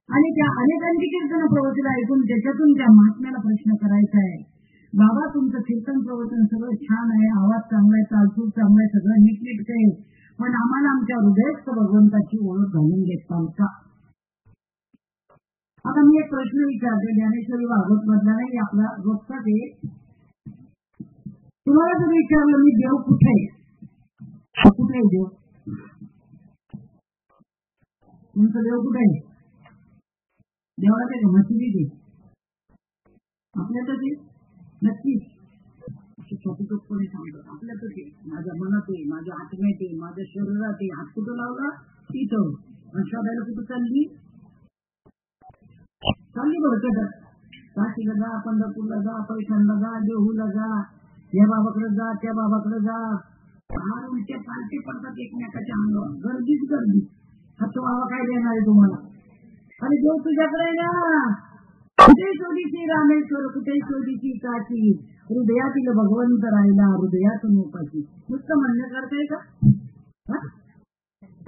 आणि त्या अनेकांची कीर्तन प्रवचन ऐकून त्याच्यातून त्या महात्म्याला प्रश्न करायचा आहे, बाबा तुमचं कीर्तन प्रवचन सगळं छान आहे, आवाज चांगला आहे, चालचूल चांगलं आहे, सगळं नीटनीट आहे, पण आम्हाला आमच्या हृदयस्थ भगवंताची ओळख घालून देताल का? आता मी एक प्रश्न विचारते, ज्ञानेश्वरी भागवत मधला नाही, आपला रोजचाच आहे. तुम्हाला जर विचारलं मी देव कुठे आहे, कुठे आहे देव? तुमचं देव कुठे आहे? देवाला ते मशिदीत आहे, आपल्यातच आहे, नक्कीच. छोटपणे सांगतात आपल्यातच आहे, माझ्या मनात आहे, माझ्या आत्म्यात आहे, माझ्या शरीरात आहे. हात कुठं लावला तिथं. शोधायला कुठं चालली भरकटत. काशीला जा, पंढरपूरला जा, पैठणला जा, देहूला जा, या बाबाकडे जा, त्या बाबाकडे जा. फार उलटे पालटे पडतात एकमेकाच्या अंगावर, गर्दीच गर्दी. हात बाबा काय देणार आहे तुम्हाला? आणि देव तुझ्याकडे आहे ना. कुठे शोधीची रामेश्वर, कुठे शोधीची काशी, हृदयातील भगवंत राहिला हृदयातून उपाशी. नुसतं म्हणणं करताय का?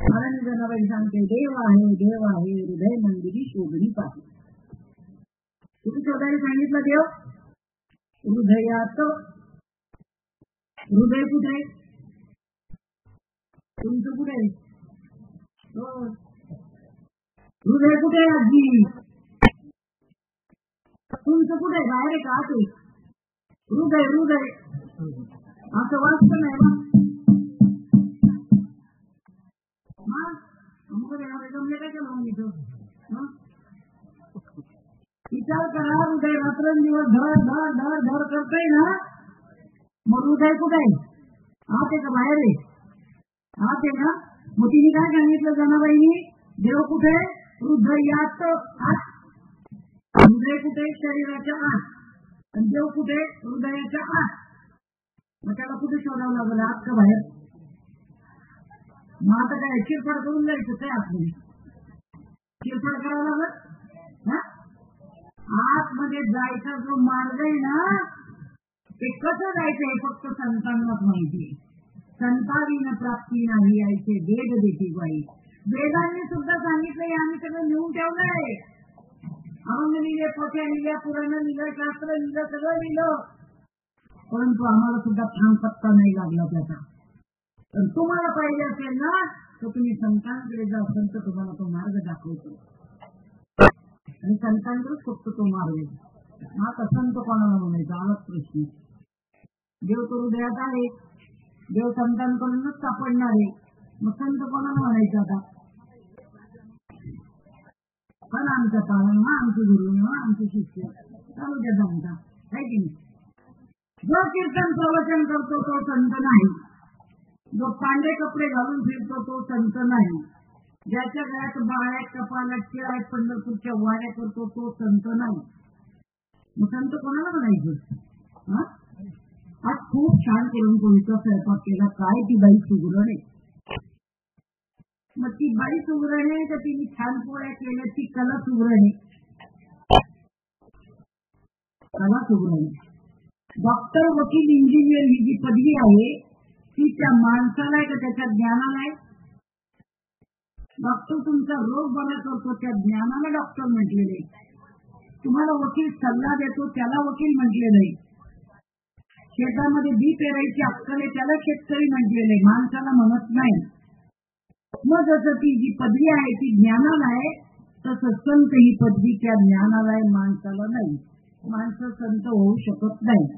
कारण जनाबाई सांगते, देव आहे देव आहे हृदय मंदिरी शोधणी पाहिजे. कुठे शोधायला सांगितलं देव? हृदयात. हृदय कुठे आहे? तुमचं कुठे आहे? हृदय कुठे आहे आजी? तुमचं कुठे? बाहेर आहे का आत? हृदय हृदय असं वाचत नाही जमले काय केलं मग इथं? विचार करा, हृदय रात्रंदिवस धड धड धड धड करतोय ना, मग हृदय कुठे आहे? आत आहे का बाहेर आहे? आत आहे ना. मग तिने काय सांगितलं जनाबाईनी? देव कुठे? हृदयात आत. हृदय कुठे? शरीराच्या आत. आणि देव कुठे? हृदयाच्या आत. मग त्याला कुठे शोधावं लागलं, आत का बाहेर? मग आता काय चिरफाड करून जायचं काय? आतमध्ये चिरफाड करावं लागत. आतमध्ये जायचा जो मार्ग आहे ना, ते कसं जायचंय फक्त संतांनाच माहिती आहे. संतांना प्राप्ती नाही यायचे वेद देते बाई. वेदांनी सुद्धा सांगितलंय, आम्ही सगळं लिहून ठेवलंय. अभंग लिहिले, पोथ्या लिहिल्या, पुराण लिहिलं, शास्त्र लिहिलं, सगळं लिहिलं, परंतु आम्हाला सुद्धा ठाम पत्ता नाही लागला त्याचा. तर तुम्हाला पाहिजे असेल ना, तर तुम्ही संतांकडे जा, संत तुम्हाला तो मार्ग दाखवतो. आणि संतांकडेच फक्त तो मार्ग आहे. आता संत कोणाला म्हणायचा? आलाच प्रश्न. देव तो हृदयात आहे, देव संतांकडूनच सापडणार आहे, मग संत कोणाला म्हणायचं? आता पण आमच्या पालन, आमचे गुरु, आमचे शिष्य चालू द्या सांगता आहे की नाही. जो कीर्तन प्रवचन करतो तो संत नाही. जो पांढरे कपडे घालून फिरतो तो संत नाही. ज्याच्या गळ्यात बाळ्यात, कपाळात, टिळात, पंढरपूरच्या वाऱ्या करतो तो संत नाही. मग संत कोणाला म्हणायचं? आज खूप छान करून कोणीचा स्वयंपाक केला, काय ती बाई सुगरण आहे. मग ती बाई सुगरण आहे तर तिने छान पोळ्या केल्या, ती कला सुगरण आहे. कला सुगरण आहे. डॉक्टर, वकील, इंजिनियर ही जी पदवी आहे ती त्या माणसाला आहे का त्याच्या ज्ञानाला आहे? डॉक्टर तुमचा रोग बरा करतो, त्या ज्ञानाला डॉक्टर म्हटलेले. तुम्हाला वकील सल्ला देतो त्याला वकील म्हटलेलं आहे. शेतामध्ये बी पेरायची अक्कल आहे त्याला शेतकरी म्हटलेले, माणसाला म्हणत नाही. मग जसं ती जी पदवी आहे ती ज्ञानाला आहे, तसं संत ही पदवी त्या ज्ञानाला आहे, माणसाला नाही. माणसं संत होऊ शकत नाही.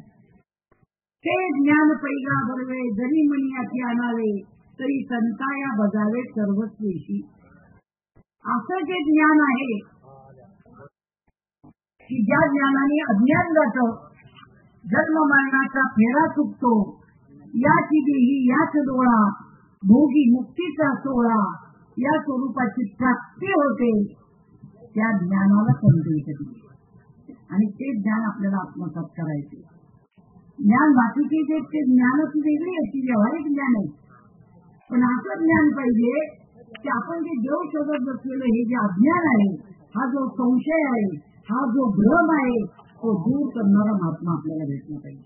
ते ज्ञान पैगा भरवे, जरी मनियाची आणावे, तरी संताया बजावे सर्वस्वेशी. असं जे ज्ञान आहे की ज्या ज्ञानाने अज्ञान जातं, जन्म मरणाचा फेरा चुकतो, याची देही याच डोळा, भोगी मुक्तीचा सोहळा, या स्वरूपाची प्राप्ती होते, त्या ज्ञानाला संत येते. आणि ते ज्ञान आपल्याला आत्मसात करायचे. ज्ञान बाकीचे जे ते ज्ञानच वेगळी आहे, ती व्यावहारिक ज्ञान आहे. पण असं ज्ञान पाहिजे की आपण जे देव शोधत बसलेलं हे जे अज्ञान आहे, हा जो संशय आहे, हा जो भ्रम आहे, तो दूर करणारा महात्मा आपल्याला भेटला पाहिजे.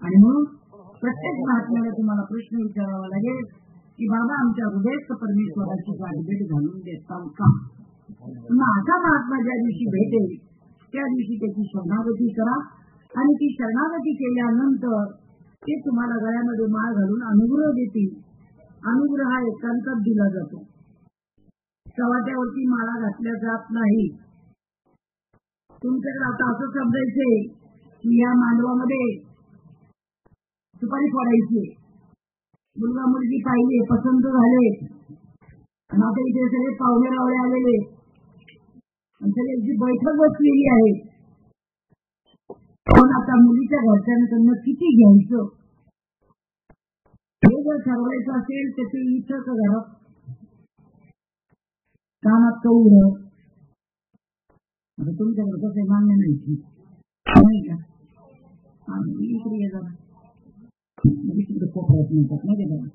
आणि म्हणून प्रत्येक महात्म्याला तुम्हाला प्रश्न विचारावा लागेल, की बाबा आमच्या हृदयस्थ परमेश्वराची गाठभेट घालून देता का. माझा महात्मा ज्या दिवशी भेटेल त्या दिवशी त्याची शरणागती करा आणि ती शरणागती केल्यानंतर ते तुम्हाला गळ्यामध्ये माळ घालून अनुग्रह देतील. अनुग्रह हा एकांतात दिला जातो. चव्हाट्यावरती माळा घातल्या जात नाही. तुमच्याकडे आता असं समजायचे की या मांडवामध्ये सुपारी फोडायची, मुलगा मुलगी पाहिजे, पसंत झाले, आता इथे सगळे पाहुणे रावळे आलेले आणि सगळ्यांची बैठक बसलेली आहे. पण आता मुलीच्या घरच्यांकडनं किती घ्यायचं हे जर ठरवायचं असेल तर ते इथंच घरात कामात कौर. आता तुमच्याकडे कसं मान्य नाही का. इकडे जरा तिकडे कोपऱ्यात म्हणतात ना ते बघा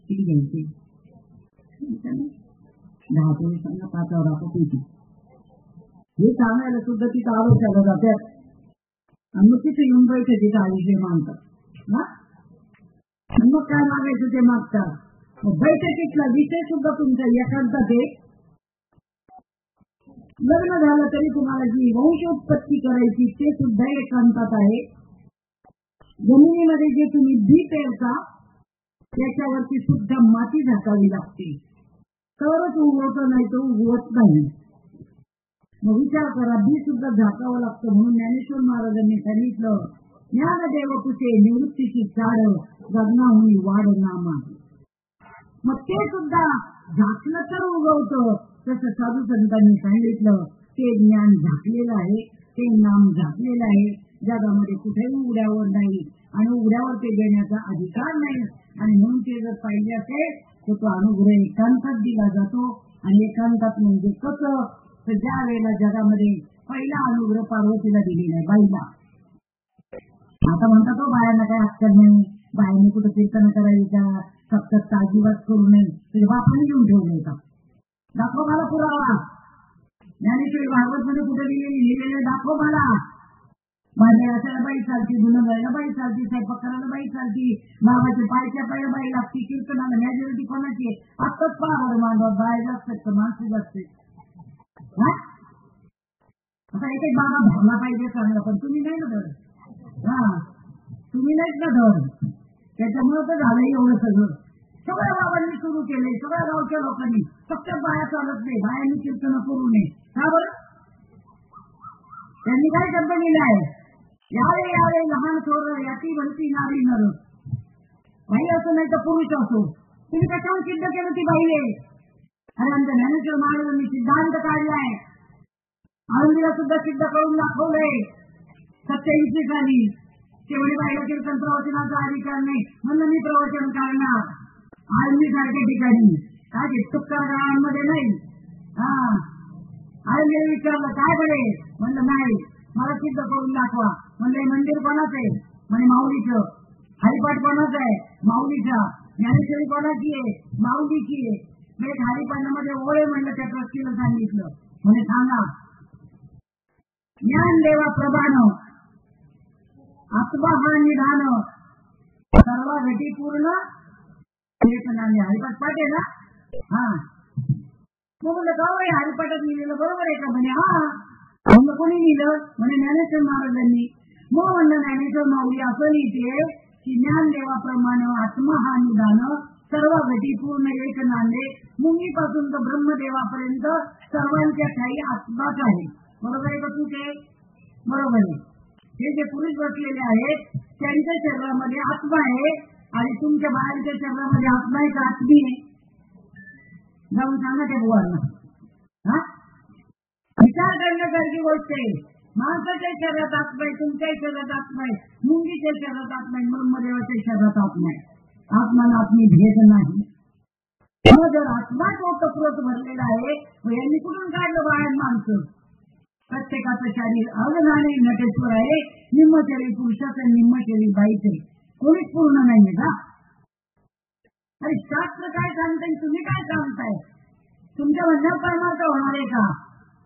किती घ्यायचे 10 पोलिसांना 5 राखत हे सांगायला सुद्धा तिथं आलोचना जातात आणि मग तिथे येऊन बैठे तिथं आयुष्य मानतात ना. मग काय मागायचं ते मागतात. बैठकीतला विषय सुद्धा तुमचा एकांतात आहे. लग्न झालं तरी तुम्हाला जी वंशोत्पत्ती करायची ते सुद्धा एकांतात आहे. जमिनीमध्ये जे तुम्ही बी पेरता त्याच्यावरती सुद्धा माती झाकावी लागते तरच उगवत, नाही तर उगवत नाही. मग विचार करा, बी सुद्धा झाकावं लागतं. म्हणून ज्ञानेश्वर महाराजांनी सांगितलं ज्ञानदेव कुठे निवृत्तीची चाड गगनाहुनी वाढ नामा. मग ते सुद्धा झाकलं तर उगवतं. तसं साधू संतांनी सांगितलं ते ज्ञान झाकलेलं आहे, ते नाम झाकलेलं आहे. जगामध्ये कुठेही उघड्यावर नाही आणि उघड्यावर ते देण्याचा अधिकार नाही. आणि म्हणून ते जर पाहिजे असेल तर तो अनुग्रह एकांतात दिला जातो. आणि एकांतात म्हणजे कसं तर ज्या वेळेला जगामध्ये पहिला अनुग्रह पार्वतीला दिलेला आहे बाईला. आता म्हणतात तो बायांना काय अक्कल नाही, बायांनी कुठं कीर्तन करायची का, सप्तक अजिबात करू नये. तुझ्या बापाने घेऊन ठेवले का, दाखव मला पुरावा. ज्ञानेश्वरी भागवत मध्ये कुठे लिहिलेले दाखव मला. भांडे घासायला बाई चालती, धुणं धुवायला बाई चालती, स्वयंपाक करायला बाई चालती, बाबाच्या पायच्या पाया बाई लागती, कीर्तनाला मॅजॉरिटी कोणाची. आत्ताच पाहा मांडवात बाया जास्त माणसं जास्त. आता एक एक बाबा धरला पाहिजे चांगला, पण तुम्ही नाही ना धर. तुम्ही नाहीच ना धर. त्याच्यामुळे तर झालं एवढं सगळं. सगळ्या बाबांनी सुरू केले, सगळ्या गावच्या लोकांनी. फक्त बाया चालत नाही, बायांनी कीर्तन करू नये. का बरं? त्यांनी काय शब्द लिहिलाय, यावे यावे लहान थोर याची बनती नारी नर. बाई असो नाही तर पुरुष असो, तुम्ही कशावर सिद्ध केलं ती बाई आहे. अरे आमच्या ज्ञानेश्वर महाराजांनी सिद्धांत काढलाय, आनंदीला सुद्धा सिद्ध करून दाखवलंय. 27 साली तेवढी बाईला कीर्तन प्रवचनाचा अधिकार नाही. म्हणून मी प्रवचन काढणार आळंदी सारख्या ठिकाणी. काय ते तुक्कार गावांमध्ये नाही. आळंदीला विचारलं काय बरे, म्हणलं नाही, मला सिद्ध करून दाखवा. म्हणलं मंदिर कोणाचं आहे, म्हणे माऊलीचं. हरिपाठ कोणाचं आहे, माऊलीचा. ज्ञानेश्वरी कोणाची आहे, माऊलीची आहे. एक हरिपाठामध्ये ओळे म्हणलं, त्या ट्रस्टीला सांगितलं, म्हणे सांगा. ज्ञानदेवा प्रभान आत्मा हा निधान सर्व घटी पूर्ण हरिपाठ पाठ आहे ना. मग म्हणलं का हरिपाठात लिहिलेलं बरोबर आहे का, म्हणे म्हणलं कोणी लिहिलं, म्हणे ज्ञानेश्वर महाराजांनी. मग म्हणलं ज्ञानेश्वर माऊली असं लिहिते की ज्ञानदेवाप्रमाणे आत्मा हा निधान सर्व घटी पूर्ण एक नांदे. मुंगीपासून तर ब्रह्मदेवापर्यंत सर्वांच्या ठाई आत्माच आहे. बरोबर आहे का चूक आहे? बरोबर आहे. हे जे पुरुष बसलेले आहेत त्यांच्या शरीरामध्ये आत्मा आहे आणि तुमच्या बायांच्या शरीरामध्ये आत्मा आहे का आत्मी आहे? जाऊन सांगा त्या बुवांना. विचार करण्यासारखी गोष्ट आहे. माणसाच्या शरीरात आत्मा आहे, तुमच्या शरीरात आत्मा आहे, मुंगीच्या शरीरात आत्मा आहे, ब्रह्मदेवाच्या शरीरात आत्मा आहे. आत्माला आत्मी भेद नाही. जर आत्मा तो तत्वत भरलेला आहे, यांनी कुठून काढलं बाहेर माणसं? प्रत्येकाचं शरीर अवधाने नटेश्वर आहे. निम्म शरीर पुरुषाचं, निम्म शरीर बाईचं. कोणीच पूर्ण नाहीये का? अरे शास्त्र काय सांगताय, तुम्ही काय सांगताय? तुमच्या म्हणण्यात परमार्थ होणार आहे का?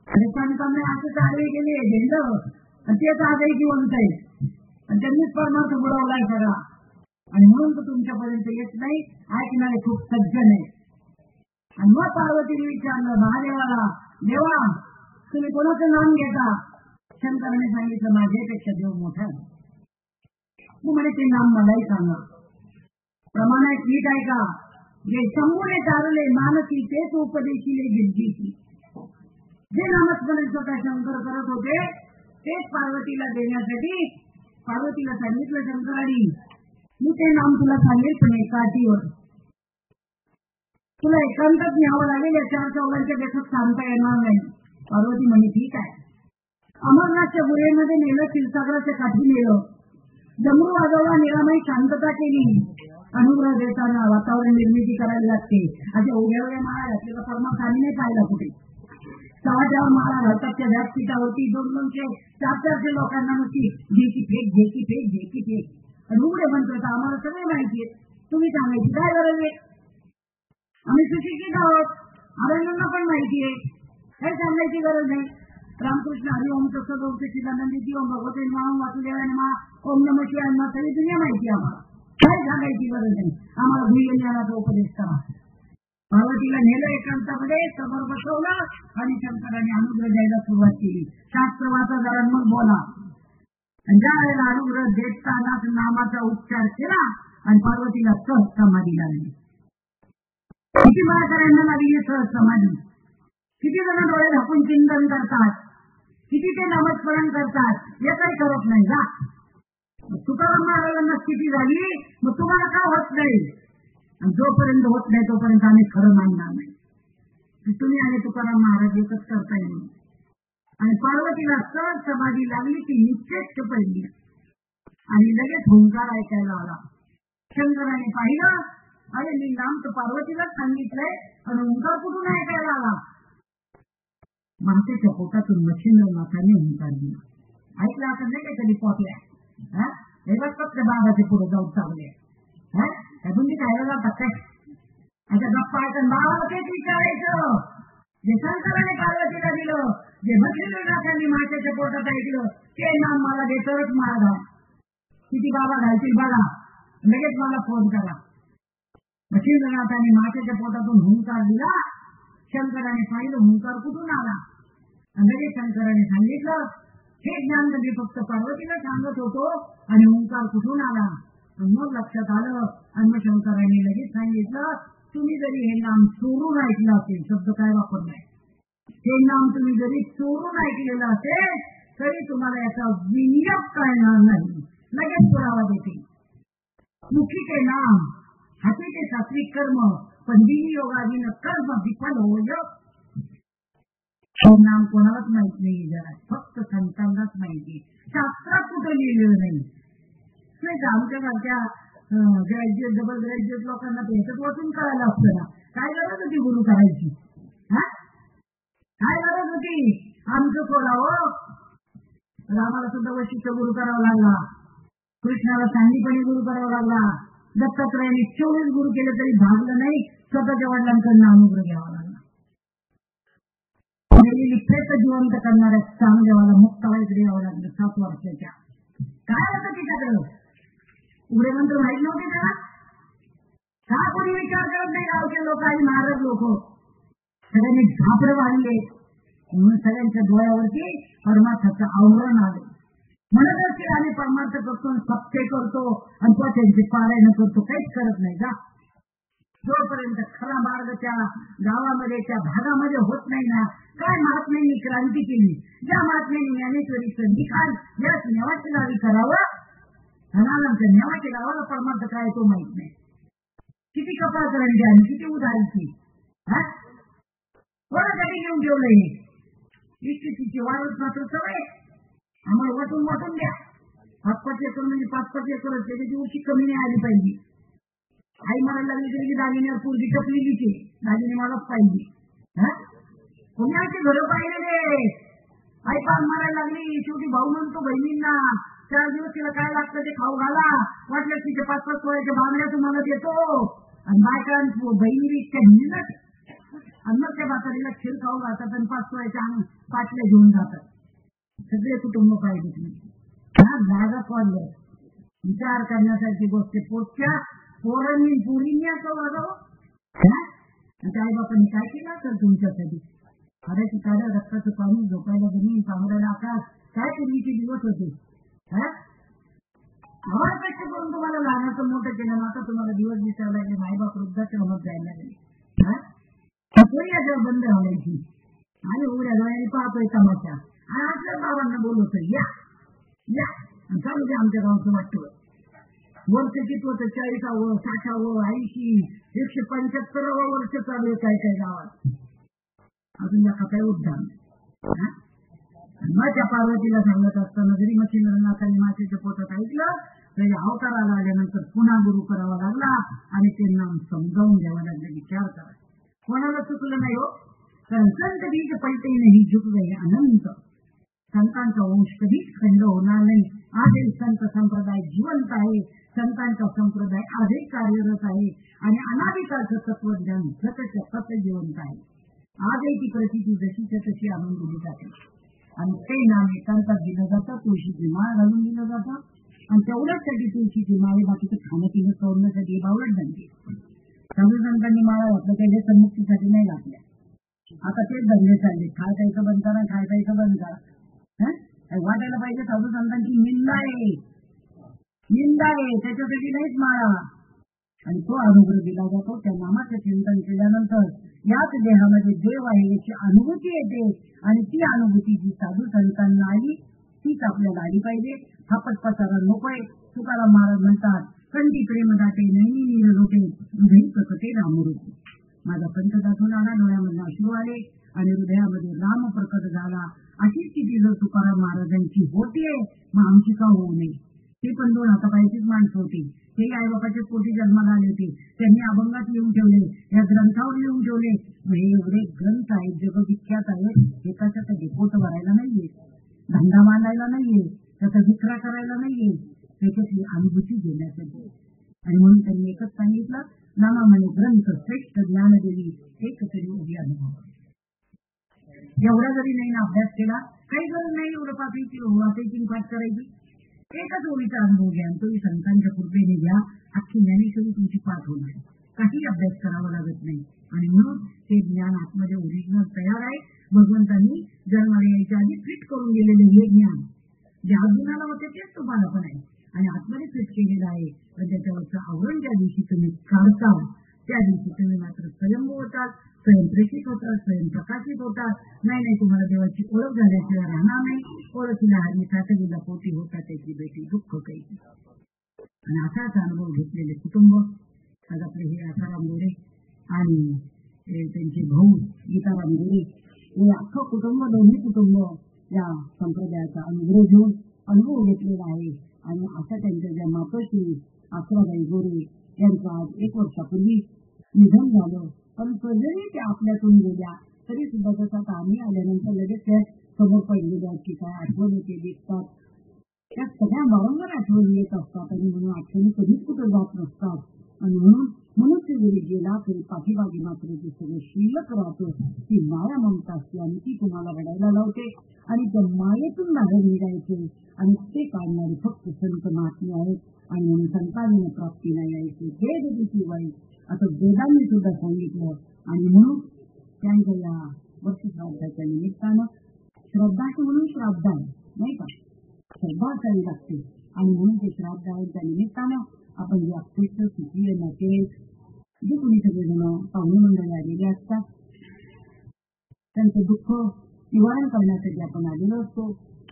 अरे संतांनी असं कार्य केले भेटलं आणि तेच आजही जिवंत आहे आणि त्यांनीच परमार्थ बुडवलाय सगळा. आणि म्हणून तो तुमच्यापर्यंत येत नाही. ऐकणारे खूप सज्जन आहे. आणि मग पार्वतीने विचारलं महादेवाला, देवा तुम्ही कोणाचं नाम घेता? शंकराने सांगितलं माझ्यापेक्षा देव मोठा आहे. तू म्हणे ते नाम मलाही सांगा. प्रमाणात नीट ऐका. जे शंभूने चालले मानसी तेच उपदेशिले गिरजीची. जे नामस्मरण स्वतः शंकर करत होते तेच पार्वतीला देण्यासाठी पार्वतीला सांगितलं शंकराने, मी ते नाम तुला सांगेल पण एका अटीवर. तुला एकांतात न्यावं लागेल. या 4 चौघांच्या देशात सांगता येणार नाही. पार्वती म्हणे ठीक आहे. अमरनाथच्या गुहेमध्ये नेलं, क्षीरसागराच्या काठी नेलं, डमरू वाजवला, निरामय शांतता केली. अनुग्रह देताना वातावरण निर्मिती करायला लागते. अशा उभ्या उभ्या माळा घातलेला परमार्थ आम्ही नाही पाहिला कुठे. 6 माळा घालतात त्या व्यासपीठावरती 200, 400 लोकांना नुसती झेकी फेक झेकी फेक झेकी फेक. आणि उघडे म्हणतो आम्हाला सगळे माहिती आहे, तुम्ही सांगायची काय गरज आहे? आम्ही सुशिक्षित आहोत, आनंदांना पण माहिती आहे, काही सांगायची गरज नाही. रामकृष्ण हरी ओम तसं गौते चिदानंदी ओम भगवते नमः ओम वासुदेवाय नमः ओम नमः शिवाय सगळी दुनिया माहिती आहे आम्हाला, काही सांगायची गरज नाही. आम्हाला भूयज्ञानाचा उपदेश करा. पार्वतीला नेलं एकांतामध्ये, समोर बसवलं आणि शंकराने अनुग्रह द्यायला सुरुवात केली. शास्त्र वाचा जरा मग बोला. आणि ज्या वेळेला अनुग्रह देतानाच नामाचा उच्चार केला आणि पार्वतीला सहज समाधी लागली. किती माळकऱ्यांना लागली सहज समाधी? किती जण डोळे झाकून चिंतन करतात, किती ते नामस्मरण करतात, हे काही करत नाही का? तुकाराम महाराजांना स्थिती झाली, मग तुम्हाला का होत नाही? आणि जोपर्यंत होत नाही तोपर्यंत आम्ही खरं मानणार नाही. तुम्ही आणि तुकाराम महाराज एकच करता येईल. आणि पार्वतीला सहज समाधी लागली की निश्चित पहिली आणि लगेच हुंकार ऐकायला आला. शंकराने पाहिलं, अरे मी नाम तर पार्वतीलाच सांगितलंय आणि हुंकार कुठून ऐकायला आला? मातेच्या पोटातून मच्छिंद्रनाथाने हुंकार दिला. ऐकलं असं नाही कधी पोटल्या फक्त बाबाचे पुढे जाऊ चालले तुम्ही खायला जातात काय? अशा गप्पा ऐकून बाबाला तेच विचारायचं जे शंकराने पार्वतीला दिलं, जे मच्छिंद्रनाथांनी मातेच्या पोटात ऐकलं, ते नाम मला दे तरच मला किती बाबा घालतील बघा, लगेच मला फोन करा. मच्छिंद्रनाथांनी मातेच्या पोटातून हुंकार दिला. शंकराने पाहिलं हुंकार कुठून आला. लगेच शंकराने सांगितलं, हे ज्ञान मी फक्त पार्वतीला सांगत होतो आणि हुंकार कुठून आला. मग लक्षात आलं आणि मग शंकराने लगेच सांगितलं, तुम्ही जरी हे नाम चोरून ऐकलं असेल, शब्द काय वापरलाय, हे नाम तुम्ही जरी चोरून ऐकलेलं असेल तरी तुम्हाला याचा विनियोग कळणार नाही. लगेच पुरावा देते. मुखी ते नाम, हाती ते सात्विक कर्म, पण विनियोगाधीन कर्म विफल होय. हे नाम कोणालाच माहित नाही, जरा फक्त संतांनाच माहिती. शास्त्रात कुठं लिहिलेलं नाही. आमच्या सारख्या ग्रॅज्युएट डबल ग्रॅज्युएट लोकांना त्याच्यात वाचून करायला असतं ना. काय गरज होती गुरु करायची? काय गरज होती? आमचं सोडावं. रामाला सुद्धा वशिष्ठ गुरु करावा लागला, कृष्णाला सांडीपणी गुरु करावा लागला, दत्तात्रयाने 24 गुरु केले तरी भागलं नाही. स्वतःच्या वडिलांकडून अनुग्रह घ्यावा लागला. लिप्रेत जिवंत करणाऱ्या चांगदेवाला मुक्ताबाईकडे यावं लागलं 7 वर्षाच्या. काय होतं तिच्याकडं? उघडे मंत्र माहीत नव्हते त्याला. का कोणी विचार करत नाही? गावचे लोक आणि महाराज लोक सगळ्यांनी झापडे बांधले म्हणून सगळ्यांच्या डोळ्यावरती परमार्थाचं आवरण आलं. म्हणत असतील आम्ही परमार्थ करतो, सत्य करतो आणि तो त्यांचे पारायण करतो, काहीच करत नाही का? जोपर्यंत खरा मार्ग त्या गावामध्ये त्या भागामध्ये होत नाही ना, काय महात्म्यांनी क्रांती केली, ज्या महात्म्यांनी ज्ञानेश्वरीचं लिखाण या नेवाच्या गावी करावं, धनानंतर नेवाच्या गावाला परमार्थ काय तो माहित नाही. किती कपाळ करंजी आणि किती उधारीची कोणासाठी घेऊन ठेवलंय? इष्टीची वाढत मात्र सवय आम्हाला वाटून वाटून द्या. 5-5 एकर म्हणजे 5-5 एकर, त्याची उशी कमी नाही आली पाहिजे. आई मारायला लागली तरी दागिन्यावर पूर्वी टपलेलीची दागिने मलाच पाहिजे. कोणाचे घर पाहिलेले आई पान मारायला लागली. शेवटी भाऊ म्हणतो बहिणींना 4 दिवस तिला काय लागतं ते खाऊ घाला, वाटलं तिचे 5-5 सोळ्याच्या बांगड्या तुम्हाला देतो. आणि बायका बहिणी इतक्या हिंडत आणि मग त्या म्हातारीला खीर खाऊ घालतात आणि 5 सोळ्याच्या पाटल्या घेऊन जातात. सगळे कुटुंब पाहिजे. जागा पडले विचार करण्यासारखी गोष्ट. पोटच्या पोरांनी पोरींनी असं वागावं. आई बापांनी काय केलं असेल तुमच्यासाठी? हाडाची काढा, रक्ताचं पाणी, झोपायला जमीन, पांघरायला आकाश, काय पूर्वीचे दिवस होते. आवाज कष्ट करून तुम्हाला लहानाचं मोठं केलं. आता तुम्हाला दिवस दिसायला लागले, मायबाप वृद्धाश्रमात जायला लागले. पोरी याच्यावर बंद घालायची आणि उघड्या डोळ्याने पाहतोय तमाशा आणि आपल्या बाबांना बोलवतोय या या चालू दे आमच्या गावचं वाटतं. वर्ष किती होतं? 40ावं, 60ावं, 80, 175वं वर्ष चालू आहे काय काय गावात. अजून या काय उद्धान. मग त्या पार्वतीला सांगत असताना जरी मच्छिंद्रनाथांनी मातेच्या पोटात ऐकलं तरी अवताराला आल्यानंतर पुन्हा गुरु करावा लागला आणि त्यांना समजावून घ्यावं लागलं. विचार करा, कोणाला चुकलं नाही हो. कारण संत बीज पलटे नाही झुक गए अनंत. संतांचा वंश कधीच खंड होणार नाही. आजही संत संप्रदाय जिवंत आहे. संतांचा संप्रदाय आजही कार्यरत आहे आणि अनादिकाळचं तत्वज्ञान सतत सत जिवंत आहे. आजही ती प्रचिती जशीच्या तशी आणून दिली जाते आणि ते नाम एकांतात दिलं जातं. तुळशीची माळ घालून दिलं जातं आणि तेवढ्याचसाठी तुळशीची माळ, बाकीचं खाणं पिणं सोडण्यासाठी बावळट धंदे. साधू संतांनी माळा घातलं काही व्यसनमुक्तीसाठी नाही घातल्या. आता तेच धंदे चालले. खायचं बंद करा, खायचं बंद करा. वाटायला पाहिजे साधू संतांची निंदा आहे, निंदा आहे, त्याच्यासाठी नाहीच माळा. आणि तो अनुग्रह दिला जातो. त्या नामाचं चिंतन केल्यानंतर याच देहामध्ये देव आहे याची अनुभूती येते आणि ती अनुभूती जी साधू संतांना आली तीच आपल्याला आली पाहिजे. हा पटपसारा नकोय. तुकाराम महाराज म्हणतात, कंठी प्रेम दाटे, नैनी नीर होते, हृदय प्रकटे रामरूपे. माझा कंठ दाखवून आला, डोळ्यामधून अश्रू आले आणि हृदयामध्ये राम प्रकट झाला. अशी स्थिती जर तुकाराम महाराजांची होतीये, मग आमची का होऊ नये? ते पण 2 हातापायचीच माणसं होती. ते आई बापाच्या पोटी जन्माला आले होते. त्यांनी अभंगात लिहून ठेवले, या ग्रंथावर लिहून ठेवले. हे एवढे ग्रंथ आहेत, जगविख्यात आहेत. हे कशासाठी? पोट भरायला नाहीये, धंदा मांडायला नाहीये, त्याचा विक्रा करायला नाहीये, त्याच्यातली अनुभूती घेण्यासाठी. आणि म्हणून त्यांनी एकच सांगितलं, नामा म्हणे ग्रंथ श्रेष्ठ ज्ञान देवी एक तरी उभी अनुभव. एवढा जरी नाही ना अभ्यास केला, काही गरज नाही एवढं वाचायची पाठ करायची. एकच ओळीचा अनुभव घ्या, तोही संतांच्या कृपेने घ्या. अख्खी ज्ञानेश्वरी तुमची पाठ होणार. काही अभ्यास करावा लागत नाही. आणि म्हणून ते ज्ञान आतमध्ये ओरिजिनल तयार आहे. भगवंतांनी जन्माला यायच्या आधी फिट करून गेलेले हे ज्ञान जे अर्जुनाला होते तेच तुम्हाला पण आहे आणि आतमध्ये फिट केलेलं आहे. पण त्याच्यावरचं आवरण ज्या दिवशी तुम्ही काढता त्या दिवशी तुम्ही मात्र स्वयंभू होतात, स्वयंप्रेषित होतात, स्वयंप्रकाशित होतात. नाही तुम्हाला देवाची ओळख झाल्याशिवाय राहणार नाही. ओळखीला हरणी साठवीला पोटी होता त्याची बेटी दुःख काही. आणि असाच अनुभव घेतलेले कुटुंब आज आपले हे आसाराम गोरे आणि त्यांचे भाऊ गीताराम गोरे हे अख्खं कुटुंब, दोन्ही कुटुंब या संप्रदायाचा अनुभव घेऊन अनुभव घेतलेला आहे. आणि अशा त्यांच्या ज्या मातोश्री आसराबाई गोरे यांचं आज 1 वर्षापूर्वी निधन झालं. पण जरी त्या आपल्यातून गेल्या तरी सुद्धा जसं आम्ही आल्यानंतर लगेच त्या समोर पडलेल्या की काय आठवणी ते दिसतात. त्या सगळ्या वारंवार आठवणी येत असतात आणि म्हणून आठवणी कधीच कुठं जात नसतात. आणि म्हणून मनुष्य जरी गेला तरी पाठीमागे मात्र जे सगळं शिल्लक राहतं ती माया ममता असते आणि ती तुम्हाला घडायला लावते. आणि त्या मायेतून बाहेर निघायचे आणि ते काढणारे फक्त संत महात्मे आहेत. आणि म्हणून संतांनी प्राप्ती नाही यायची वेद तिची वाईट असं वेदांनी सुद्धा सांगितलं. आणि म्हणून त्यांच्या या वर्षश्राद्धाच्या निमित्तानं श्रद्धाची म्हणून श्राद्ध आहे नाही का, श्रद्धा असावी लागते. आणि म्हणून ते श्राद्धाच्या निमित्तानं आपण जे अपेक्षा सुखी नाते जे कोणी सगळेजण पाहुणे मंडळी आलेले असतात त्यांचं दुःख निवारण करण्यासाठी आपण आलेलो असतो.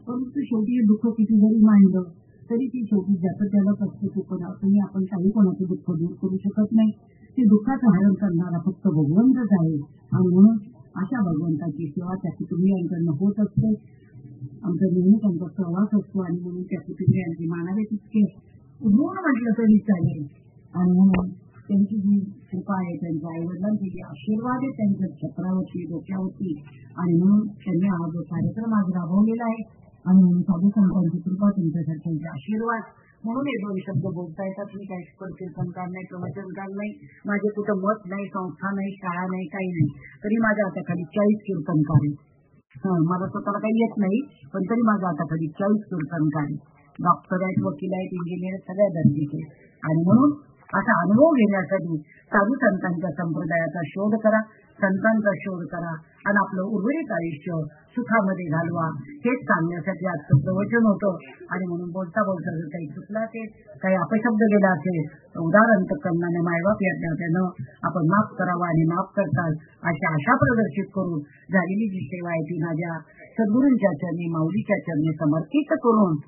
परंतु शेवटी हे दुःख किती जरी मांडलं तरी ती शेवटी ज्याचं त्यालाच असतं. तुम्ही आपण काही कोणाचं दुःख दूर करू शकत नाही. ते दुःखाचं हरण करणारा फक्त भगवंतच आहे. आणि म्हणून अशा भगवंताची सेवा त्या कुटुंबियांकडनं होत असते. आमचा नेहमी त्यांचा सहवास असतो आणि म्हणून त्या कुटुंबियांची मानावे तितके ऋण म्हटलं तरी चालेल. आणि म्हणून त्यांची जी कृपा आहे, त्यांच्या आईवडिलांचे जे आशीर्वाद आहे त्यांच्या छत्रावरती डोक्यावरती. आणि म्हणून त्यांनी हा जो कार्यक्रम आज राबवलेला आहे आणि म्हणून साधू संतांची कृपा, तुमच्यासारख्यांचे आशीर्वाद. म्हणून हे 2 शब्द बोलता येतात. मी काही कीर्तनकार नाही, प्रवचनकार नाही, माझे कुठं मत नाही, संस्था नाही, शाळा नाही, काही नाही. तरी माझ्या हाताखाली 40 कीर्तनकार आहे. मला स्वतःला काही येत नाही पण तरी माझ्या हाताखाली 40 कीर्तनकार आहे. डॉक्टर आहेत, वकील आहेत, इंजिनियर, सगळ्या दर्जाचे. आणि म्हणून असा अनुभव घेण्यासाठी साधू संतांच्या संप्रदायाचा शोध करा, संतांचा शोध करा आणि आपलं उर्वरित आयुष्य सुखामध्ये घालवा. हेच सांगण्यासाठी आजचं प्रवचन होतं. आणि म्हणून बोलता बोलता जर काही चुकला असेल, काही अपशब्द गेला असेल तर उदाहरण कर्णाने मायबाप या त्यानं आपण माफ करावा आणि माफ करताल अशा आशा प्रदर्शित करून झालेली जी सेवा आहे ती माझ्या सद्गुरूंच्या चरणी, माऊलीच्या चरणी समर्पित करून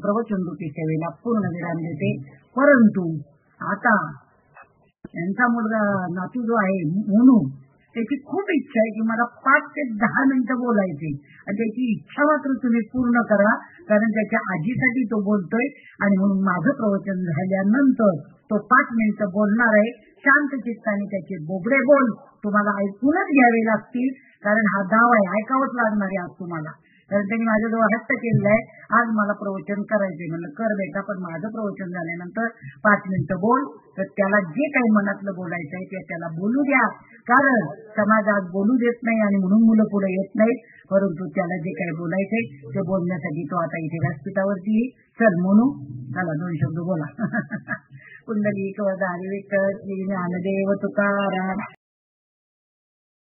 प्रवचन रूपी सेवेला पूर्ण विराम देते. परंतु आता यांचा मुलगा नातू जो आहे मोनू, त्याची खूप इच्छा आहे की मला 5 ते 10 मिनिटं बोलायचे आणि त्याची इच्छा मात्र तुम्ही पूर्ण करा, कारण त्याच्या आजीसाठी तो बोलतोय. आणि म्हणून माझं प्रवचन झाल्यानंतर तो 5 मिनिटं बोलणार आहे. शांत चित्ताने त्याचे बोबडे बोल तुम्हाला ऐकूनच घ्यावे लागतील, कारण हा दाव आहे, ऐकावंच लागणार आहे आज तुम्हाला. कारण त्यांनी माझ्याजवळ हट्ट केलेला आहे, आज मला प्रवचन करायचंय. म्हणलं कर बेटा, पण माझं प्रवचन झाल्यानंतर 5 मिनिटं बोल. तर त्याला जे काही मनातलं बोलायचं आहे ते त्याला बोलू द्या, कारण समाज आज बोलू देत नाही आणि म्हणून मुलं पुढे येत नाहीत. परंतु त्याला जे काही बोलायचंय ते बोलण्यासाठी तो आता इथे व्यासपीठावरती येईल. चल म्हणू, त्याला 2 शब्द बोला. पुंडलिक वरदारी विठ्ठल श्री ज्ञानदेव तुकाराम.